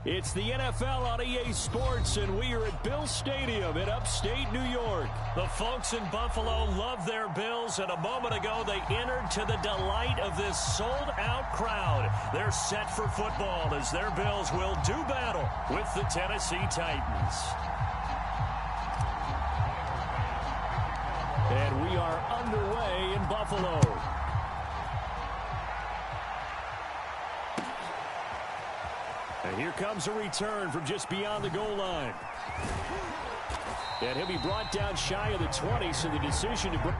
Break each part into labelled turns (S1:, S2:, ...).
S1: It's the NFL on EA Sports, and we are at Bill Stadium in upstate New York. The folks in Buffalo love their Bills, and a moment ago they entered to the delight of this sold-out crowd. They're set for football as their Bills will do battle with the Tennessee Titans. And we are underway in Buffalo. And here comes a return from just beyond the goal line. And he'll be brought down shy of the 20, so the decision to bring...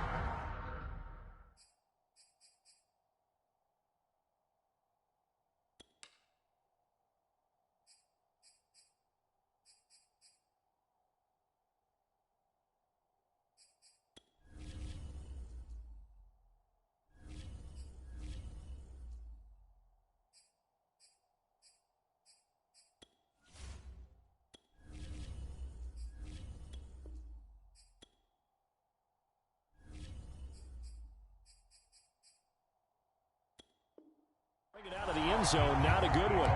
S1: Bring it out of the end zone, not a good one.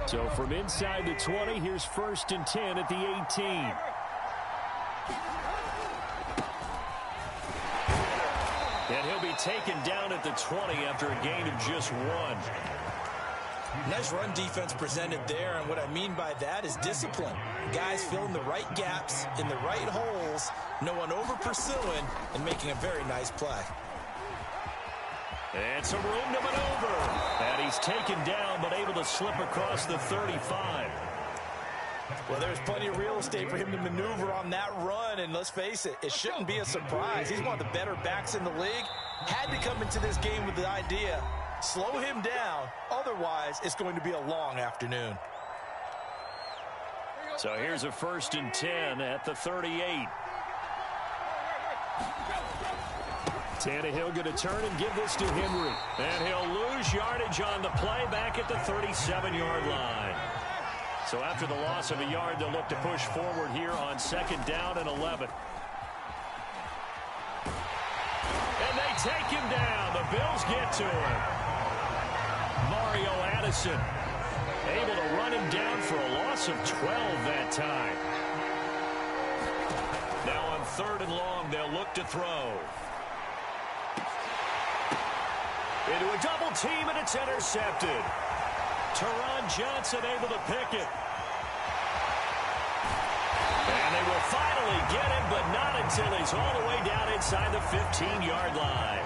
S1: So from inside the 20, here's 1st and 10 at the 18. And he'll be taken down at the 20 after a gain of just 1.
S2: Nice run defense presented there, and what I mean by that is discipline. Guys filling the right gaps in the right holes, no one over pursuing, and making a very nice play.
S1: And some room to maneuver. And he's taken down, but able to slip across the 35.
S2: Well, there's plenty of real estate for him to maneuver on that run, and let's face it, it shouldn't be a surprise. He's one of the better backs in the league. Had to come into this game with the idea, slow him down, otherwise it's going to be a long afternoon.
S1: So here's a 1st and 10 at the 38. Tannehill going to turn and give this to Henry. And he'll lose yardage on the play back at the 37-yard line. So after the loss of a yard, they'll look to push forward here on 2nd down and 11. And they take him down. The Bills get to him. Mario Addison able to run him down for a loss of 12 that time. Now on 3rd and long, they'll look to throw. Into a double team, and it's intercepted. Teron Johnson able to pick it. And they will finally get him, but not until he's all the way down inside the 15-yard line.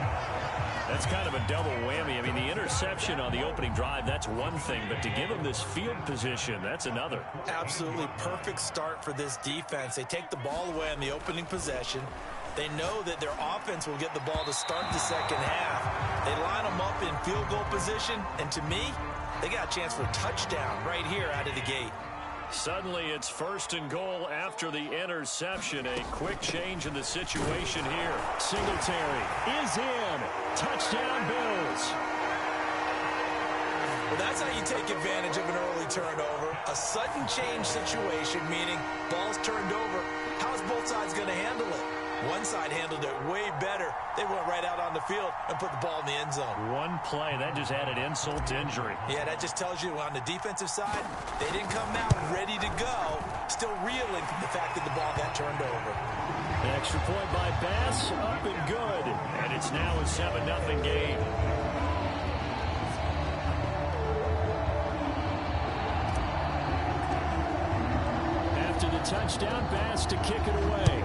S1: That's kind of a double whammy. I mean, the interception on the opening drive, that's one thing, but to give him this field position, that's another.
S2: Absolutely perfect start for this defense. They take the ball away on the opening possession. They know that their offense will get the ball to start the second half. They line them up in field goal position, and to me, they got a chance for a touchdown right here out of the gate.
S1: Suddenly, it's 1st and goal after the interception. A quick change in the situation here. Singletary is in. Touchdown, Bills.
S2: Well, that's how you take advantage of an early turnover. A sudden change situation, meaning ball's turned over. How's both sides going to handle it? One side handled it way better. They went right out on the field and put the ball in the end zone.
S1: One play, that just added insult to injury.
S2: Yeah, that just tells you on the defensive side, they didn't come out ready to go, still reeling from the fact that the ball got turned over.
S1: An extra point by Bass, up and good. And it's now a 7-0 game. After the touchdown, Bass to kick it away.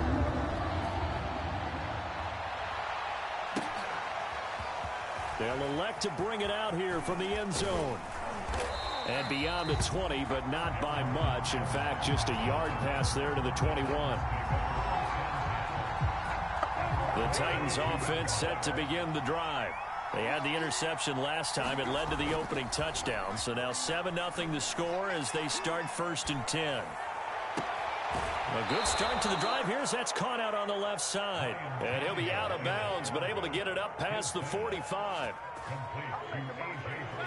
S1: They'll elect to bring it out here from the end zone. And beyond the 20, but not by much. In fact, just a yard pass there to the 21. The Titans offense set to begin the drive. They had the interception last time. It led to the opening touchdown. So now 7-0 the score as they start 1st and 10. A good start to the drive here as that's caught out on the left side. And he'll be out of bounds, but able to get it up past the 45.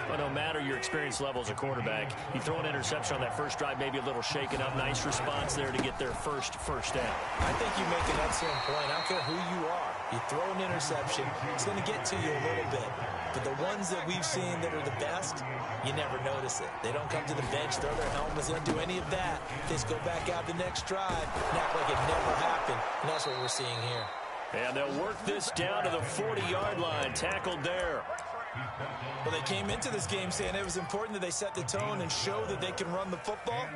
S1: Well, no matter your experience level as a quarterback, you throw an interception on that first drive, maybe a little shaken up. Nice response there to get their first down.
S2: I think you make an excellent point. I don't care who you are. You throw an interception, it's going to get to you a little bit. But the ones that we've seen that are the best, you never notice it. They don't come to the bench, throw their helmets, they don't do any of that. They just go back out the next drive and act like it never happened. And that's what we're seeing here.
S1: And they'll work this down to the 40-yard line. Tackled there.
S2: Well, they came into this game saying it was important that they set the tone and show that they can run the football.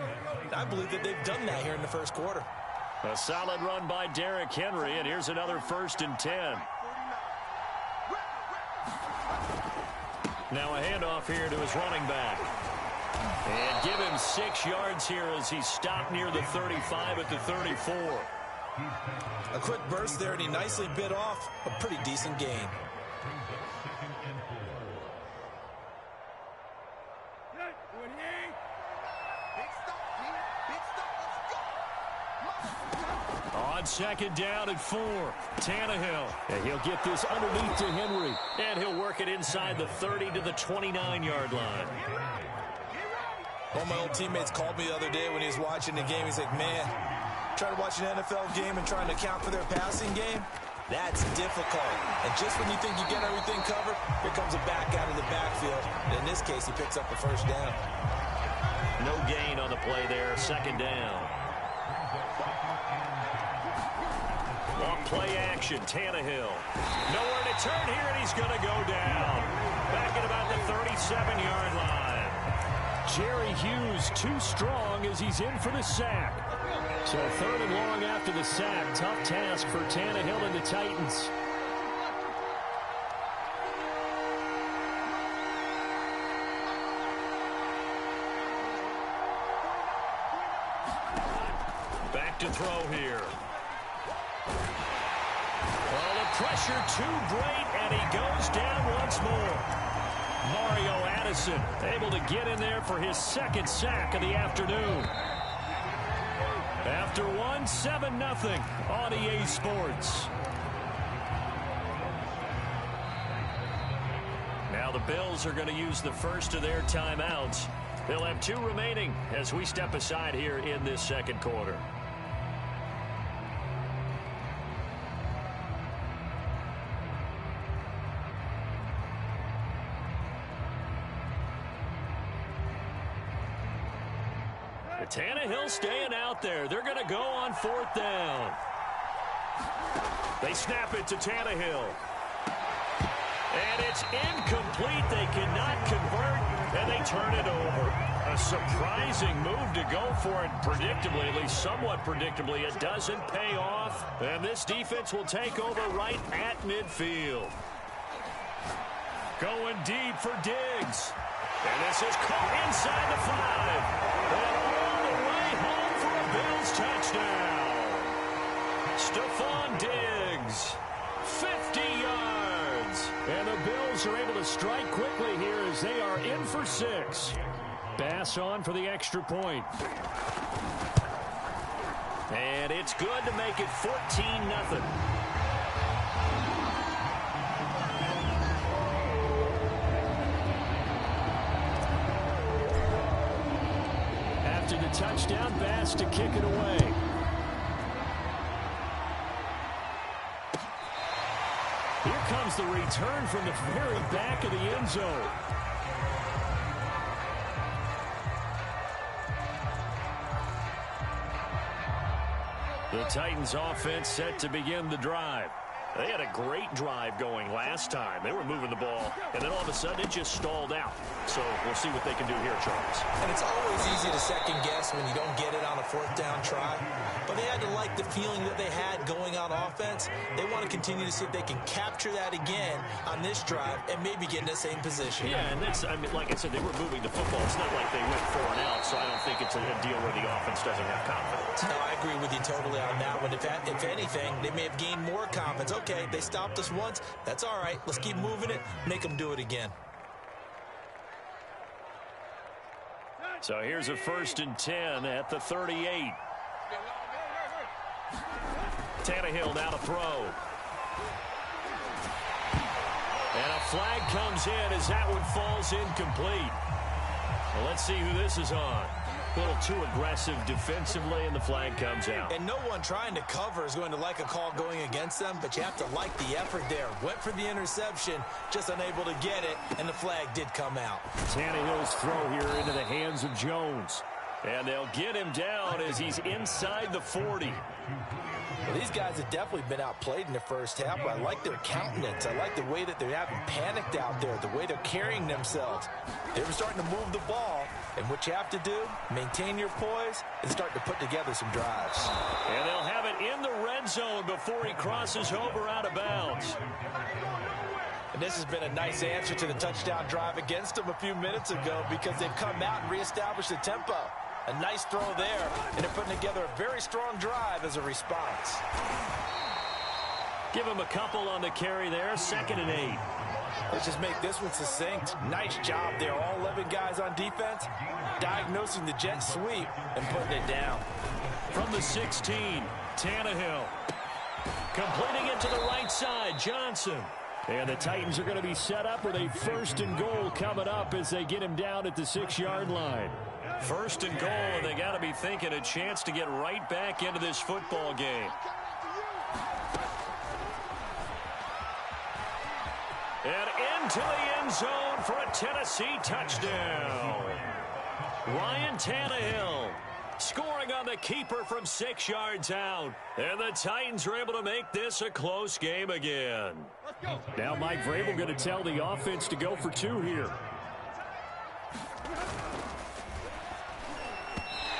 S2: And I believe that they've done that here in the first quarter.
S1: A solid run by Derrick Henry, and here's another 1st and 10. Now a handoff here to his running back. And give him 6 yards here as he stopped near the 35 at the 34.
S2: A quick burst there, and he nicely bit off a pretty decent gain.
S1: On 2nd down at 4, Tannehill. And he'll get this underneath to Henry. And he'll work it inside the 30 to the 29-yard line.
S2: One of my old teammates called me the other day when he was watching the game. He's like, man, trying to watch an NFL game and trying to account for their passing game, that's difficult. And just when you think you get everything covered, here comes a back out of the backfield. And in this case, he picks up a 1st down.
S1: No gain on the play there, 2nd down. On play action, Tannehill. Nowhere to turn here, and he's going to go down. Back at about the 37-yard line. Jerry Hughes too strong as he's in for the sack. So 3rd and long after the sack. Tough task for Tannehill and the Titans. Back to throw here. Well, the pressure too great, and he goes down once more. Mario Addison able to get in there for his 2nd sack of the afternoon. After 7-0 on EA Sports. Now the Bills are going to use the first of their timeouts. They'll have 2 remaining as we step aside here in this 2nd quarter. Tannehill staying out there. They're going to go on 4th down. They snap it to Tannehill. And it's incomplete. They cannot convert, and they turn it over. A surprising move to go for it predictably, at least somewhat predictably. It doesn't pay off, and this defense will take over right at midfield. Going deep for Diggs. And this is caught inside the 5. And all the way home for a Bills touchdown. Stephon Diggs, 50 yards. And the Bills are able to strike quickly here as they are in for 6. Bass on for the extra point. And it's good to make it 14-0. After the touchdown, Bass to kick it away. Here comes the return from the very back of the end zone. The Titans offense set to begin the drive. They had a great drive going last time. They were moving the ball, and then all of a sudden it just stalled out. So we'll see what they can do here, Charles.
S2: And it's always easy to second guess when you don't get it on a 4th down try. But they had to like the feeling that they had going on offense. They want to continue to see if they can capture that again on this drive and maybe get in the same position.
S1: Yeah, and that's, I mean, like I said, they were moving the football. It's not like they went 4 and out, so I don't think it's a deal where the offense doesn't have confidence.
S2: No, I agree with you totally on that one. If anything, they may have gained more confidence. Okay, they stopped us once. That's all right. Let's keep moving it. Make them do it again.
S1: So here's a 1st and 10 at the 38. Tannehill now to throw. And a flag comes in as that one falls incomplete. Well, let's see who this is on. A little too aggressive defensively, and the flag comes out.
S2: And no one trying to cover is going to like a call going against them, but you have to like the effort there. Went for the interception, just unable to get it, and the flag did come out.
S1: Tannehill's throw here into the hands of Jones. And they'll get him down as he's inside the 40.
S2: Well, these guys have definitely been outplayed in the first half, but I like their countenance. I like the way that they're having panicked out there, the way they're carrying themselves. They're starting to move the ball, and what you have to do, maintain your poise and start to put together some drives.
S1: And they'll have it in the red zone before he crosses over out of bounds.
S2: And this has been a nice answer to the touchdown drive against them a few minutes ago because they've come out and reestablished the tempo. A nice throw there, and they're putting together a very strong drive as a response.
S1: Give him a couple on the carry there, 2nd and 8.
S2: Let's just make this one succinct. Nice job there. All 11 guys on defense, diagnosing the jet sweep and putting it down.
S1: From the 16, Tannehill. Completing it to the right side, Johnson. And the Titans are going to be set up with a 1st and goal coming up as they get him down at the 6-yard line. 1st and goal, and they got to be thinking a chance to get right back into this football game. And into the end zone for a Tennessee touchdown. Ryan Tannehill scoring on the keeper from 6 yards out. And the Titans are able to make this a close game again. Now Mike Vrabel going to tell the offense to go for 2 here.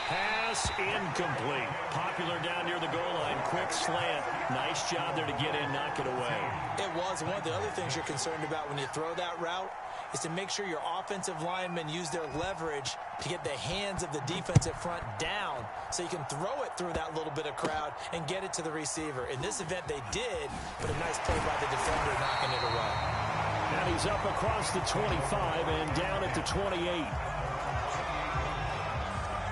S1: Pass incomplete. Popular down near the goal line. Quick slant. Nice job there to get in, knock it away.
S2: It was. One of the other things you're concerned about when you throw that route is to make sure your offensive linemen use their leverage to get the hands of the defensive front down so you can throw it through that little bit of crowd and get it to the receiver. In this event, they did, but a nice play by the defender knocking it away.
S1: And he's up across the 25 and down at the 28.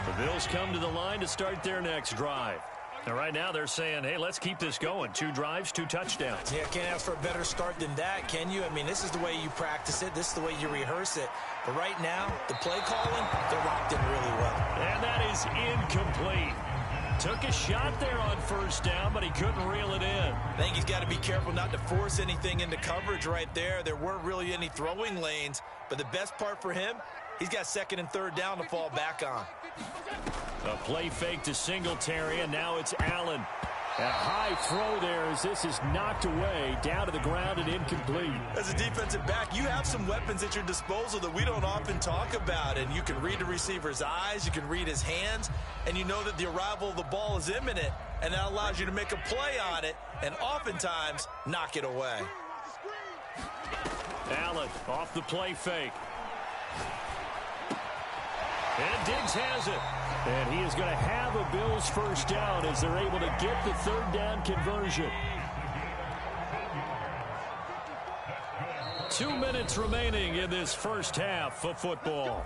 S1: The Bills come to the line to start their next drive. And right now they're saying, hey, let's keep this going. 2 drives, 2 touchdowns.
S2: Yeah, can't ask for a better start than that, can you? I mean, this is the way you practice it. This is the way you rehearse it. But right now, the play calling, they're locked in really well.
S1: And that is incomplete. Took a shot there on 1st down, but he couldn't reel it in.
S2: I think he's got to be careful not to force anything into coverage right there. There weren't really any throwing lanes. But the best part for him, he's got 2nd and 3rd down to fall back on.
S1: A play fake to Singletary, and now it's Allen. A high throw there as this is knocked away, down to the ground and incomplete.
S2: As a defensive back, you have some weapons at your disposal that we don't often talk about, and you can read the receiver's eyes, you can read his hands, and you know that the arrival of the ball is imminent, and that allows you to make a play on it, and oftentimes knock it away.
S1: Allen off the play fake. And Diggs has it. And he is going to have a Bills 1st down as they're able to get the 3rd down conversion. 2 minutes remaining in this first half of football.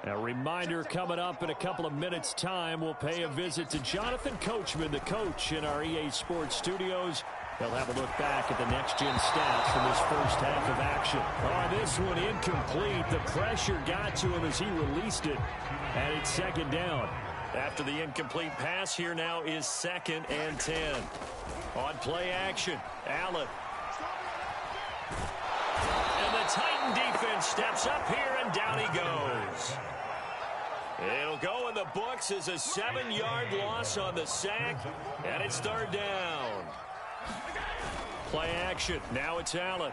S1: A reminder coming up in a couple of minutes' time, we'll pay a visit to Jonathan Coachman, the coach in our EA Sports studios. They'll have a look back at the next-gen stats from this first half of action. Oh, this one incomplete. The pressure got to him as he released it, and it's 2nd down. After the incomplete pass, here now is 2nd and 10. On play action, Allen. And the Titan defense steps up here, and down he goes. It'll go in the books as a 7-yard loss on the sack, and it's 3rd down. Play action. Now it's Allen.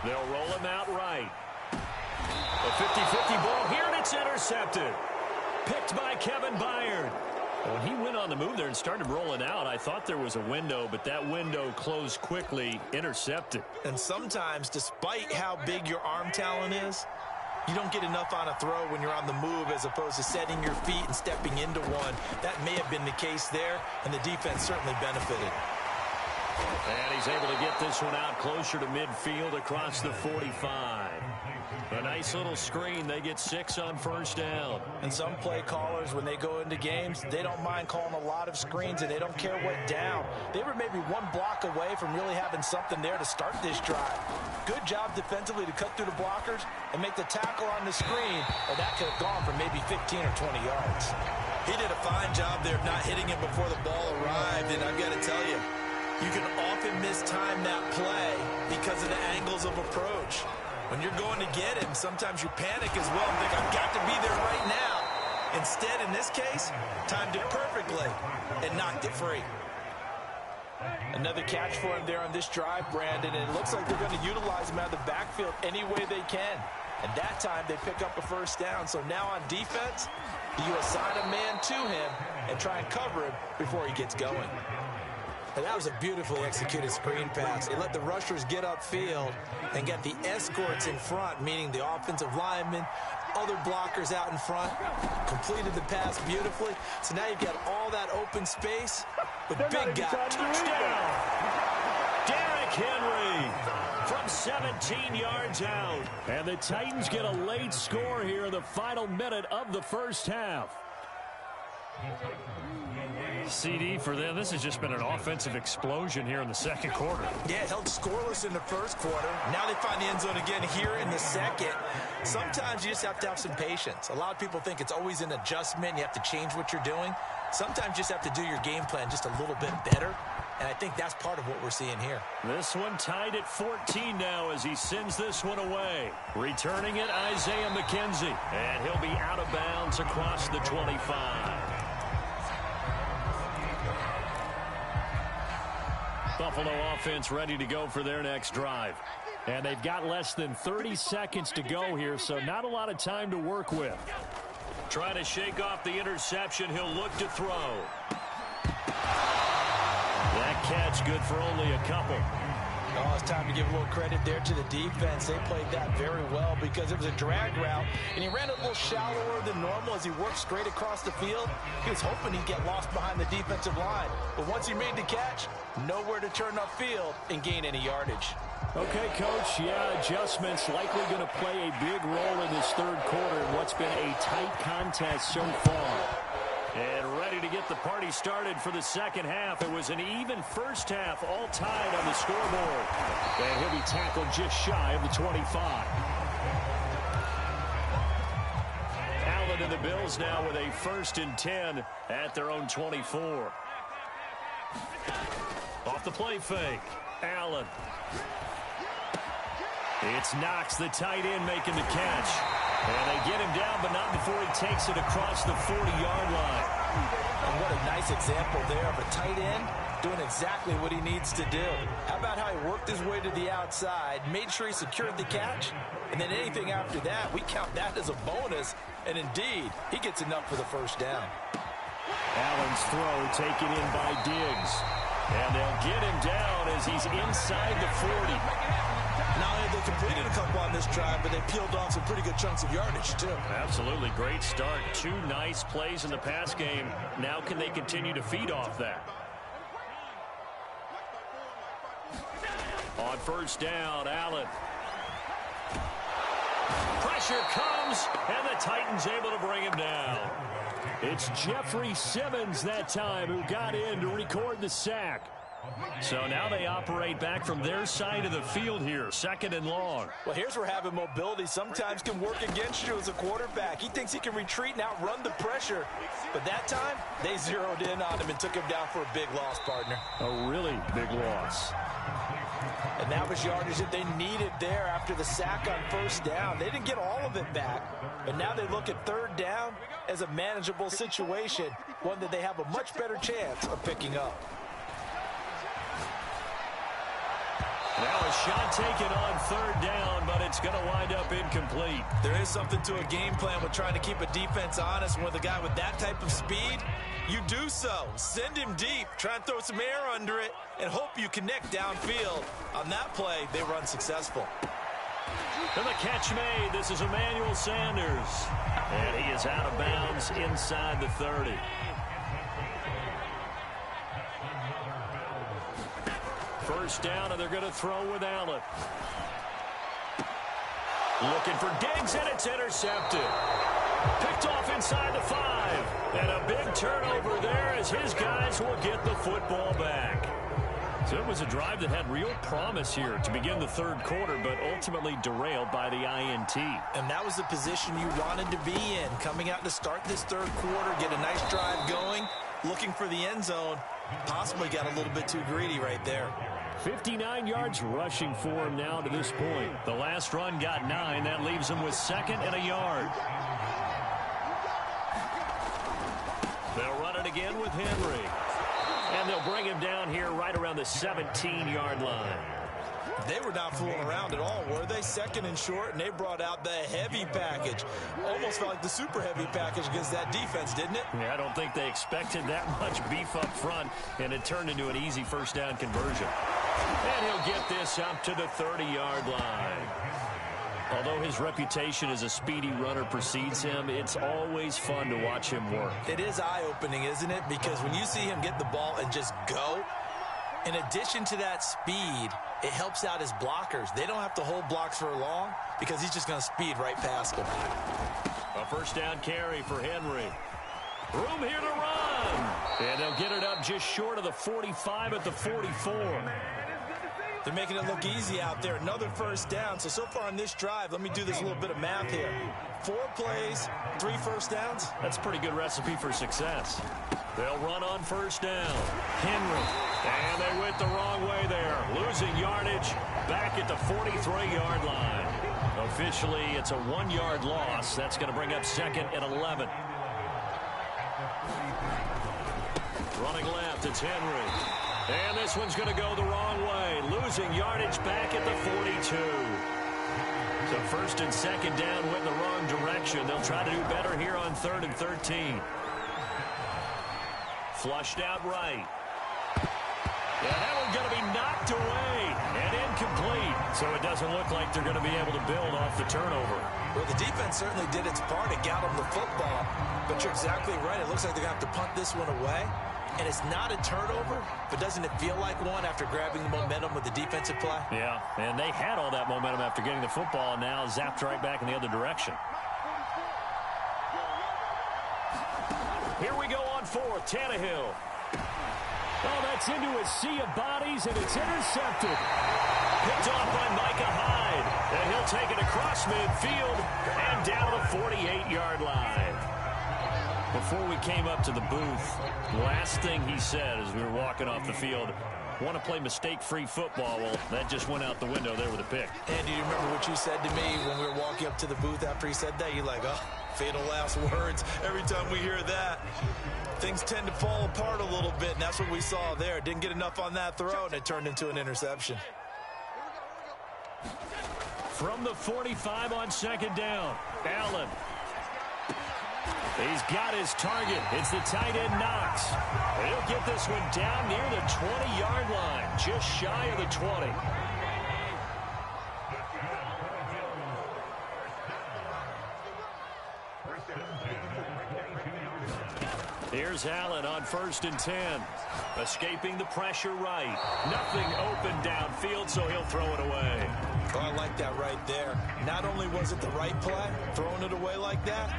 S1: They'll roll him out right. A 50-50 ball here, and it's intercepted. Picked by Kevin Byard. When he went on the move there and started rolling out, I thought there was a window, but that window closed quickly, intercepted.
S2: And sometimes, despite how big your arm talent is, you don't get enough on a throw when you're on the move as opposed to setting your feet and stepping into one. That may have been the case there, and the defense certainly benefited.
S1: And he's able to get this one out closer to midfield across the 45. A nice little screen. They get 6 on first down.
S2: And some play callers, when they go into games, they don't mind calling a lot of screens, and they don't care what down. They were maybe one block away from really having something there to start this drive. Good job defensively to cut through the blockers and make the tackle on the screen, or that could have gone for maybe 15 or 20 yards. He did a fine job there of not hitting him before the ball arrived, and I've got to tell you, you can often mistime that play because of the angles of approach. When you're going to get him, sometimes you panic as well and think, I've got to be there right now. Instead, in this case, timed it perfectly and knocked it free. Another catch for him there on this drive, Brandon, and it looks like they're going to utilize him out of the backfield any way they can. And that time, they pick up a first down. So now on defense, you assign a man to him and try and cover him before he gets going. And that was a beautifully executed screen pass. It let the rushers get upfield and get the escorts in front, meaning the offensive linemen, other blockers out in front, completed the pass beautifully. So now you've got all that open space with big guy.
S1: Touchdown! Derrick Henry from 17 yards out. And the Titans get a late score here in the final minute of the first half. CD for them, this has just been an offensive explosion here in the second quarter.
S2: Yeah, held scoreless in the first quarter. Now they find the end zone again here in the second. Sometimes you just have to have some patience. A lot of people think it's always an adjustment. You have to change what you're doing. Sometimes you just have to do your game plan just a little bit better. And I think that's part of what we're seeing here.
S1: This one tied at 14 now as he sends this one away. Returning it, Isaiah McKenzie. And he'll be out of bounds across the 25. Buffalo offense ready to go for their next drive. And they've got less than 30 seconds to go here, so not a lot of time to work with. Trying to shake off the interception. He'll look to throw. That catch good for only a couple.
S2: Oh, it's time to give a little credit there to the defense. They played that very well because it was a drag route, and he ran a little shallower than normal as he worked straight across the field. He was hoping he'd get lost behind the defensive line, but once he made the catch, nowhere to turn upfield and gain any yardage.
S1: Okay, Coach, yeah, adjustments likely going to play a big role in this third quarter in what's been a tight contest so far. And ready to get the party started for the second half. It was an even first half, all tied on the scoreboard. And he'll be tackled just shy of the 25. Allen and the Bills now with a 1st and 10 at their own 24. Off the play fake. Allen. It's Knox, the tight end, making the catch. And they get him down, but not before he takes it across the 40-yard line.
S2: And what a nice example there of a tight end doing exactly what he needs to do. How about how he worked his way to the outside, made sure he secured the catch, and then anything after that, we count that as a bonus. And indeed, he gets enough for the first down.
S1: Allen's throw taken in by Diggs. And they'll get him down as he's inside the 40.
S2: Not only they completed a couple on this drive, but they peeled off some pretty good chunks of yardage, too.
S1: Absolutely. Great start. 2 nice plays in the pass game. Now can they continue to feed off that? On first down, Allen. Pressure comes, and the Titans able to bring him down. It's Jeffrey Simmons that time who got in to record the sack. So now they operate back from their side of the field here, 2nd and long.
S2: Well, here's where having mobility sometimes can work against you as a quarterback. He thinks he can retreat and outrun the pressure. But that time, they zeroed in on him and took him down for a big loss, partner.
S1: A really big loss.
S2: And that was yardage that they needed there after the sack on first down. They didn't get all of it back, but now they look at 3rd down as a manageable situation, one that they have a much better chance of picking up.
S1: Now a shot taken on 3rd down, but it's going to wind up incomplete.
S2: There is something to a game plan with trying to keep a defense honest. When with a guy with that type of speed, you do so. Send him deep, try and throw some air under it, and hope you connect downfield. On that play, they run successful.
S1: And the catch made. This is Emmanuel Sanders. And he is out of bounds inside the 30. First down, and they're going to throw with Allen. Looking for Diggs, and it's intercepted. Picked off inside the 5. And a big turnover there as his guys will get the football back. So it was a drive that had real promise here to begin the third quarter, but ultimately derailed by the INT.
S2: And that was the position you wanted to be in. Coming out to start this third quarter, get a nice drive going, looking for the end zone. Possibly got a little bit too greedy right there.
S1: 59 yards rushing for him now to this point. The last run got 9. That leaves him with 2nd and a yard. They'll run it again with Henry. And they'll bring him down here right around the 17-yard line.
S2: They were not fooling around at all, were they? 2nd and short, and they brought out the heavy package. Almost felt like the super heavy package against that defense, didn't it?
S1: Yeah, I don't think they expected that much beef up front, and it turned into an easy first down conversion. And he'll get this up to the 30-yard line. Although his reputation as a speedy runner precedes him, it's always fun to watch him work.
S2: It is eye-opening, isn't it? Because when you see him get the ball and just go, in addition to that speed, it helps out his blockers. They don't have to hold blocks for long because he's just going to speed right past them.
S1: A first down carry for Henry. Room here to run. And they'll get it up just short of the 45 at the 44.
S2: They're making it look easy out there. Another first down. So far on this drive, let me do this little bit of math here. 4 plays, 3 first downs.
S1: That's a pretty good recipe for success. They'll run on first down. Henry. And they went the wrong way there. Losing yardage back at the 43-yard line. Officially, it's a 1-yard loss. That's going to bring up 2nd and 11. Running left, it's Henry. And this one's going to go the wrong way. Losing yardage back at the 42. So 1st and 2nd down went in the wrong direction. They'll try to do better here on 3rd and 13. Flushed out right. Yeah, that one's going to be knocked away and incomplete. So it doesn't look like they're going to be able to build off the turnover.
S2: Well, the defense certainly did its part. It got them the football. But you're exactly right. It looks like they're going to have to punt this one away. And it's not a turnover, but doesn't it feel like one after grabbing the momentum with the defensive play?
S1: Yeah, and they had all that momentum after getting the football, and now zapped right back in the other direction. Here we go on 4th, Tannehill. Oh, that's into a sea of bodies, and it's intercepted. Picked off by Micah Hyde. And he'll take it across midfield and down the 48-yard line. Before we came up to the booth, last thing he said as we were walking off the field, want to play mistake-free football. Well, that just went out the window there with a pick.
S2: And do you remember what you said to me when we were walking up to the booth after he said that? You're like, oh, fatal last words. Every time we hear that, things tend to fall apart a little bit, and that's what we saw there. Didn't get enough on that throw, and it turned into an interception.
S1: From the 45 on 2nd down, Allen. He's got his target. It's the tight end Knox. He'll get this one down near the 20-yard line, just shy of the 20. Here's Allen on 1st and 10. Escaping the pressure right. Nothing open downfield, so he'll throw it away.
S2: Oh, I like that right there. Not only was it the right play, throwing it away like that,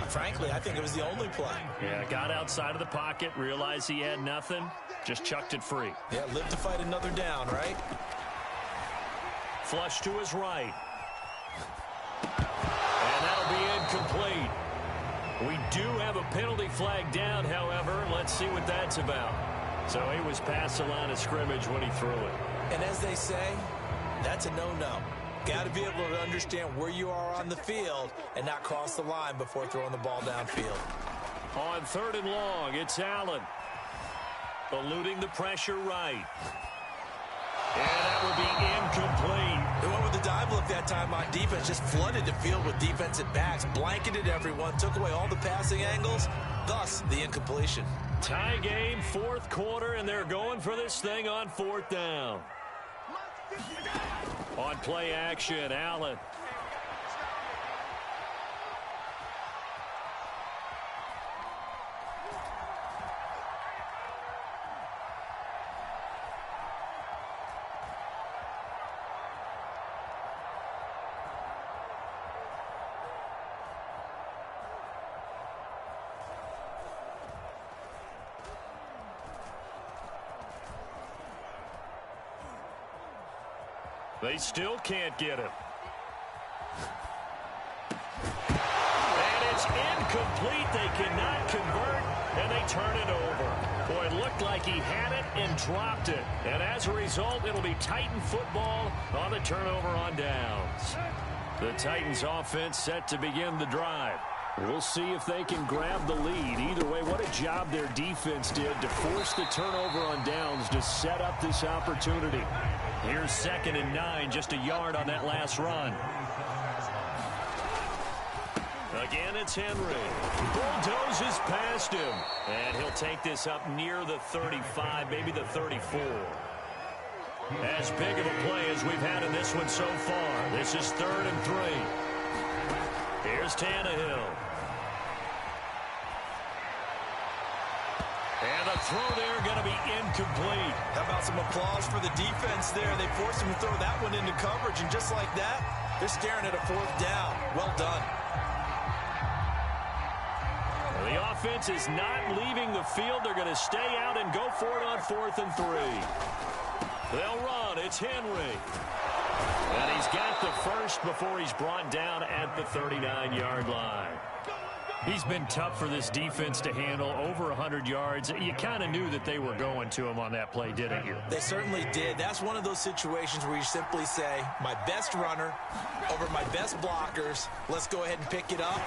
S2: frankly, I think it was the only play.
S1: Yeah, got outside of the pocket, realized he had nothing, just chucked it free.
S2: Yeah, live to fight another down, right?
S1: Flush to his right. And that'll be incomplete. We do have a penalty flag down, however. Let's see what that's about. So he was past the line of scrimmage when he threw it.
S2: And as they say, that's a no-no. Got to be able to understand where you are on the field and not cross the line before throwing the ball downfield.
S1: On 3rd and long, it's Allen. Eluding the pressure right. And that would be incomplete.
S2: They went with the dive look that time on defense, just flooded the field with defensive backs, blanketed everyone, took away all the passing angles, thus the incompletion.
S1: Tie game, 4th quarter, and they're going for this thing on 4th down. On play action, Allen. They still can't get him. And it's incomplete. They cannot convert, and they turn it over. Boy, it looked like he had it and dropped it. And as a result, it'll be Titan football on the turnover on downs. The Titans offense set to begin the drive. We'll see if they can grab the lead. Either way, what a job their defense did to force the turnover on downs to set up this opportunity. Here's 2nd and 9, just a yard on that last run. Again, it's Henry. Bulldozes past him. And he'll take this up near the 35, maybe the 34. As big of a play as we've had in this one so far. This is 3rd and 3. Here's Tannehill. And the throw there going to be incomplete.
S2: How about some applause for the defense there? They forced him to throw that one into coverage, and just like that, they're staring at a 4th down. Well done.
S1: The offense is not leaving the field. They're going to stay out and go for it on 4th and 3. They'll run. It's Henry. And he's got the first before he's brought down at the 39-yard line. He's been tough for this defense to handle, over 100 yards. You kind of knew that they were going to him on that play, didn't you?
S2: They certainly did. That's one of those situations where you simply say, my best runner over my best blockers. Let's go ahead and pick it up.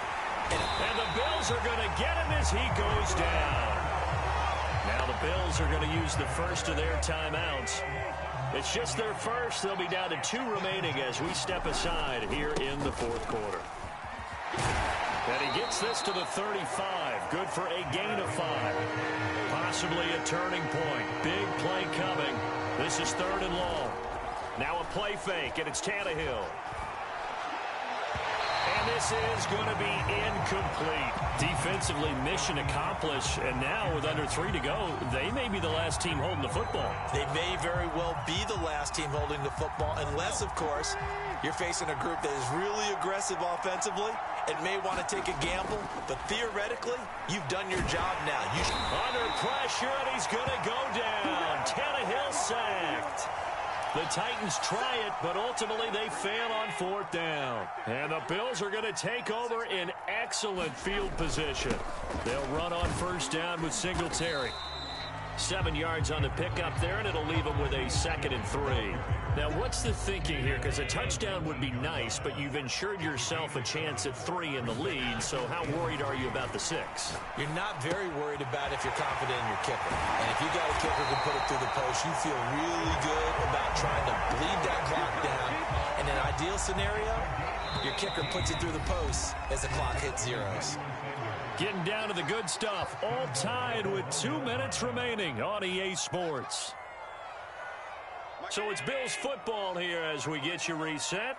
S1: And the Bills are going to get him as he goes down. Now the Bills are going to use the first of their timeouts. It's just their first. They'll be down to 2 remaining as we step aside here in the 4th quarter. And he gets this to the 35. Good for a gain of 5. Possibly a turning point. Big play coming. This is 3rd and long. Now a play fake, and it's Tannehill. And this is going to be incomplete. Defensively, mission accomplished. And now with under 3 to go, they may be the last team holding the football.
S2: They may very well be the last team holding the football, unless, of course, you're facing a group that is really aggressive offensively and may want to take a gamble. But theoretically, you've done your job now.
S1: Under pressure, and he's going to go down. Tannehill sacked. The Titans try it, but ultimately they fail on 4th down. And the Bills are going to take over in excellent field position. They'll run on 1st down with Singletary. 7 yards on the pickup there, and it'll leave them with a 2nd and 3. Now, what's the thinking here? Because a touchdown would be nice, but you've ensured yourself a chance at 3 in the lead, so how worried are you about the 6?
S2: You're not very worried about if you're confident in your kicker. And if you got a kicker who can put it through the post, you feel really good about trying to bleed that clock down. In an ideal scenario, your kicker puts it through the post as the clock hits zeros.
S1: Getting down to the good stuff. All tied with 2 minutes remaining on EA Sports. So it's Bills football here as we get you reset.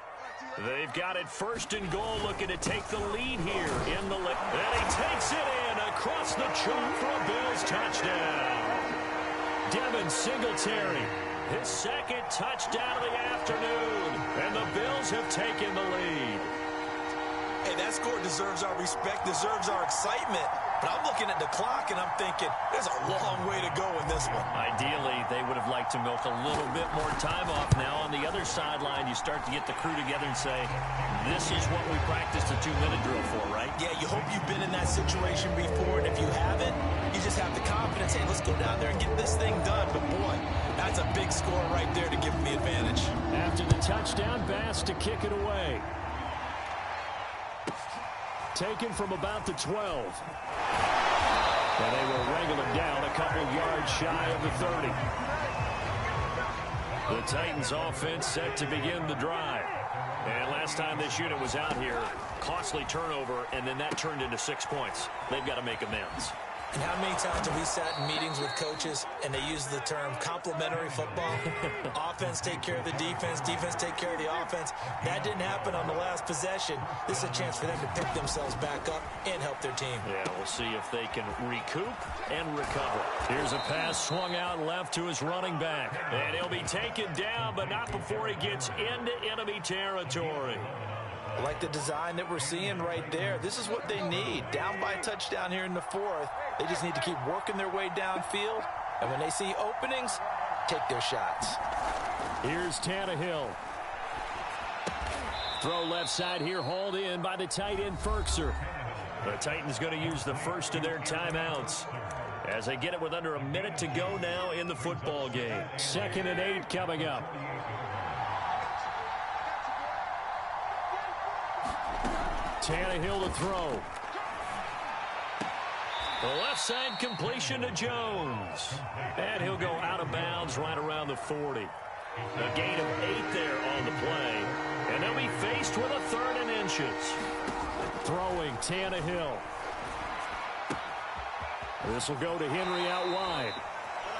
S1: They've got it 1st and goal, looking to take the lead here in the league. And he takes it in across the chalk for a Bills touchdown. Devin Singletary, his 2nd touchdown of the afternoon. And the Bills have taken the lead.
S2: Hey, that score deserves our respect, deserves our excitement. But I'm looking at the clock, and I'm thinking, there's a long way to go in this one.
S1: Ideally, they would have liked to milk a little bit more time off. Now, on the other sideline, you start to get the crew together and say, this is what we practiced the 2-minute drill for, right?
S2: Yeah, you hope you've been in that situation before, and if you haven't, you just have the confidence, hey, let's go down there and get this thing done. But, boy, that's a big score right there to give them the advantage.
S1: After the touchdown, Bass to kick it away. Taken from about the 12. And they will wrangle him down a couple yards shy of the 30. The Titans offense set to begin the drive. And last time this unit was out here, costly turnover, and then that turned into 6 points. They've got to make amends.
S2: And how many times have we sat in meetings with coaches and they use the term complementary football? Offense take care of the defense, defense take care of the offense. That didn't happen on the last possession. This is a chance for them to pick themselves back up and help their team.
S1: Yeah, we'll see if they can recoup and recover. Here's a pass swung out left to his running back. And he'll be taken down, but not before he gets into enemy territory.
S2: I like the design that we're seeing right there. This is what they need. Down by a touchdown here in the 4th. They just need to keep working their way downfield. And when they see openings, take their shots.
S1: Here's Tannehill. Throw left side here, hauled in by the tight end, Firkser. The Titans going to use the first of their timeouts as they get it with under a minute to go now in the football game. 2nd and 8 coming up. Tannehill to throw. The left side completion to Jones. And he'll go out of bounds right around the 40. A gain of 8 there on the play. And they'll be faced with a 3rd and inches. Throwing Tannehill. This will go to Henry out wide.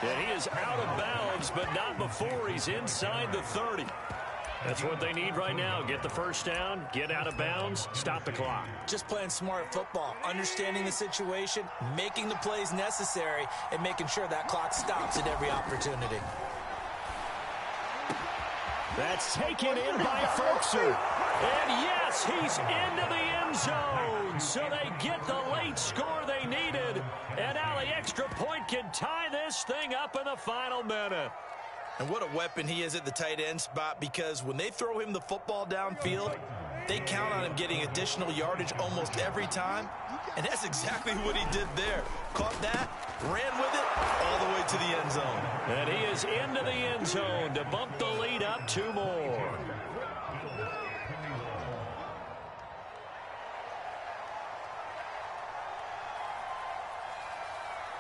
S1: And he is out of bounds, but not before he's inside the 30. That's what they need right now. Get the first down, get out of bounds, stop the clock.
S2: Just playing smart football, understanding the situation, making the plays necessary, and making sure that clock stops at every opportunity.
S1: That's taken in by Firkser. And yes, he's into the end zone. So they get the late score they needed. And now the extra point can tie this thing up in the final minute.
S2: And what a weapon he is at the tight end spot, because when they throw him the football downfield, they count on him getting additional yardage almost every time. And that's exactly what he did there. Caught that, ran with it, all the way to the end zone.
S1: And he is into the end zone to bump the lead up 2 more.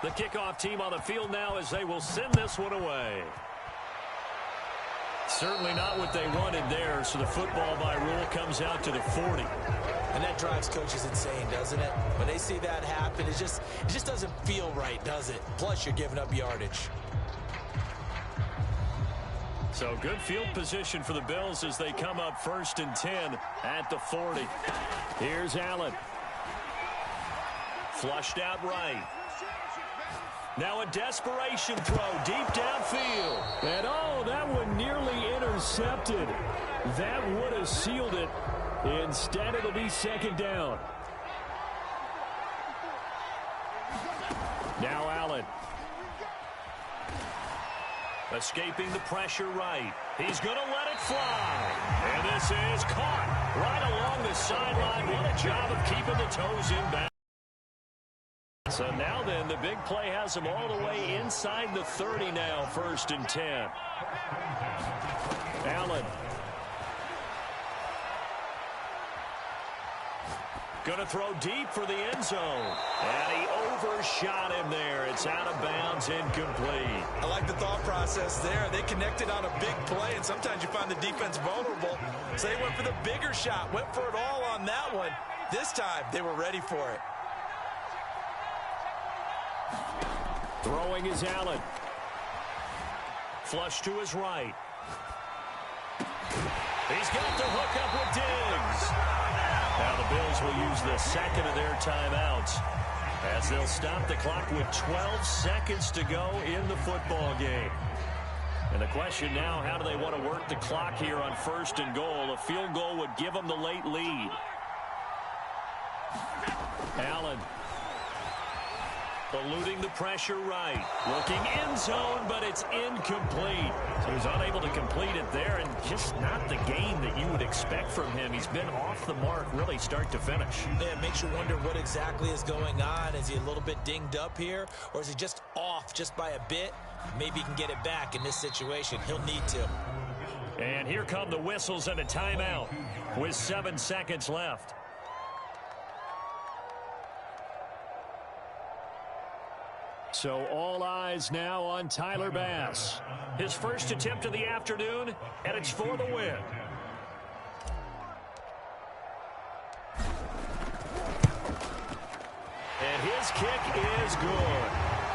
S1: The kickoff team on the field now as they will send this one away. Certainly not what they wanted there, so the football by rule comes out to the 40.
S2: And that drives coaches insane, doesn't it? When they see that happen, it just doesn't feel right, does it? Plus, you're giving up yardage.
S1: So good field position for the Bills as they come up 1st and 10 at the 40. Here's Allen. Flushed out right. Now a desperation throw deep downfield. And oh, that one nearly intercepted. That would have sealed it. Instead, it'll be 2nd down. Now Allen. Escaping the pressure right. He's going to let it fly. And this is caught right along the sideline. What a job of keeping the toes in bounds. So now then, the big play has him all the way inside the 30 now, 1st and 10. Allen. Going to throw deep for the end zone. And he overshot him there. It's out of bounds, incomplete.
S2: I like the thought process there. They connected on a big play, and sometimes you find the defense vulnerable. So they went for the bigger shot, went for it all on that one. This time, they were ready for it.
S1: Throwing is Allen. Flush to his right. He's got the hook up with Diggs. Now the Bills will use the 2nd of their timeouts as they'll stop the clock with 12 seconds to go in the football game. And the question now, how do they want to work the clock here on 1st and goal? A field goal would give them the late lead. Allen. Eluding the pressure right. Looking end zone, but it's incomplete. So he's unable to complete it there, and just not the game that you would expect from him. He's been off the mark really start to finish.
S2: Yeah, it makes you wonder what exactly is going on. Is he a little bit dinged up here, or is he just off just by a bit? Maybe he can get it back in this situation. He'll need to.
S1: And here come the whistles and a timeout with 7 seconds left. So all eyes now on Tyler Bass. His first attempt of the afternoon, and it's for the win. And his kick is good.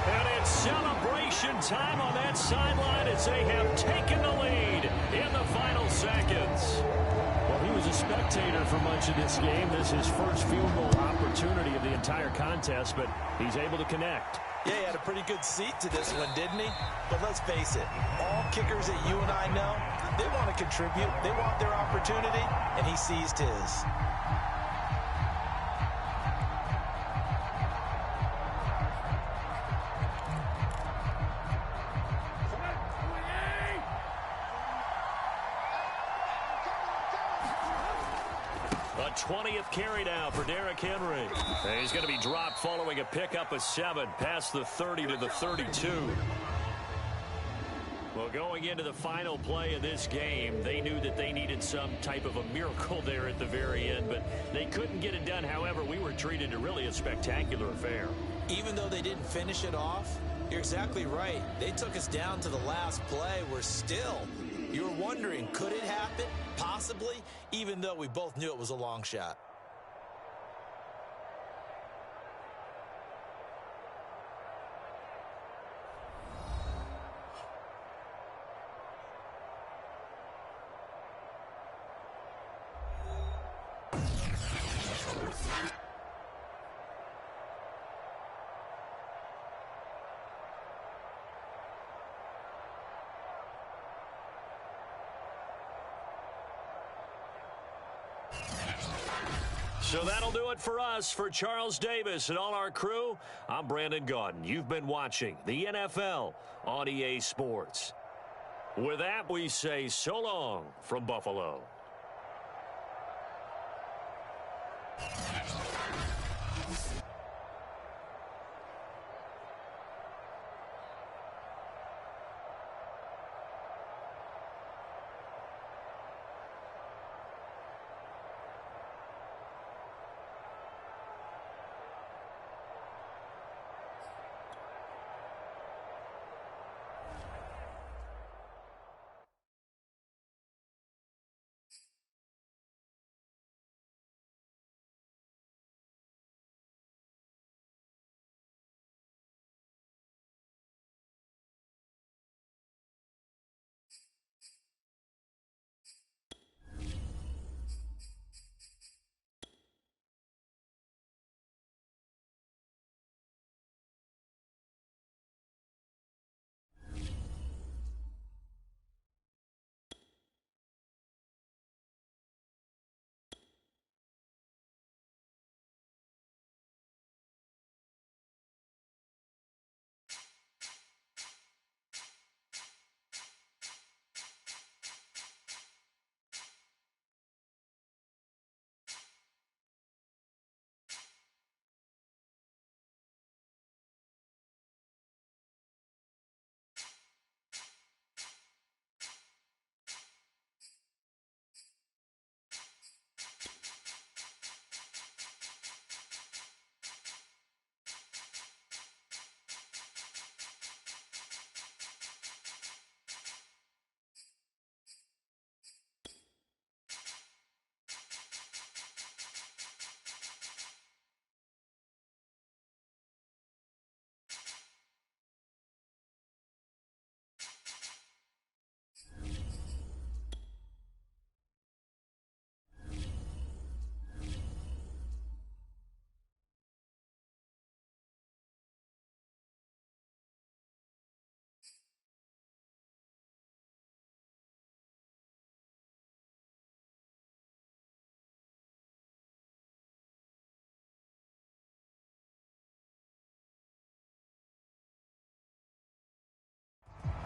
S1: And it's celebration time on that sideline as they have taken the lead in the final seconds. Well, he was a spectator for much of this game. This is his first field goal opportunity of the entire contest, but he's able to connect.
S2: Yeah, he had a pretty good seat to this one, didn't he? But let's face it, all kickers that you and I know, they want to contribute. They want their opportunity, and he seized his.
S1: 20th carry now for Derrick Henry. And he's going to be dropped following a pickup of 7 past the 30 to the 32. Well, going into the final play of this game, they knew that they needed some type of a miracle there at the very end, but they couldn't get it done. However, we were treated to really a spectacular affair.
S2: Even though they didn't finish it off, you're exactly right. They took us down to the last play. We're still, you were wondering, could it happen? Possibly, even though we both knew it was a long shot.
S1: So that'll do it for us. For Charles Davis and all our crew, I'm Brandon Gaudin. You've been watching the NFL on EA Sports. With that, we say so long from Buffalo.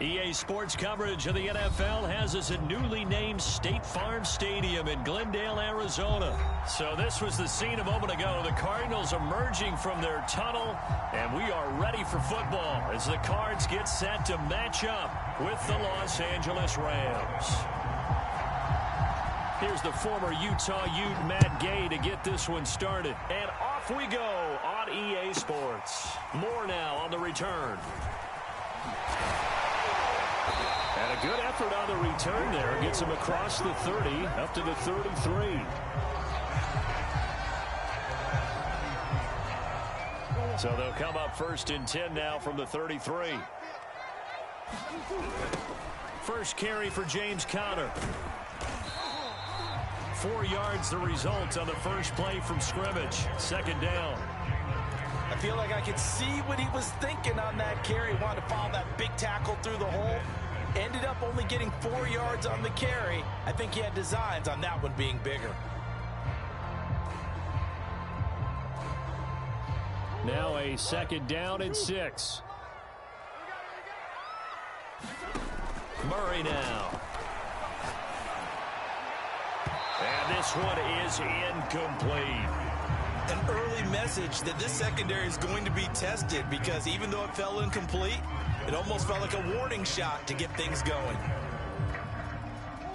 S1: EA Sports coverage of the NFL has us at newly named State Farm Stadium in Glendale, Arizona. So this was the scene a moment ago. The Cardinals emerging from their tunnel, and we are ready for football as the Cards get set to match up with the Los Angeles Rams. Here's the former Utah Ute Matt Gay to get this one started. And off we go on EA Sports. More now on the return. And a good effort on the return there. Gets him across the 30, up to the 33. So they'll come up first and 10 now from the 33. First carry for James Conner. 4 yards the result on the first play from scrimmage. Second down.
S2: I feel like I could see what he was thinking on that carry. He wanted to follow that big tackle through the hole. Ended up only getting 4 yards on the carry. I think he had designs on that one being bigger.
S1: Now a second down and 6. Murray now. And this this one is incomplete.
S2: An early message that this secondary is going to be tested, because even though it fell incomplete, it almost felt like a warning shot to get things going.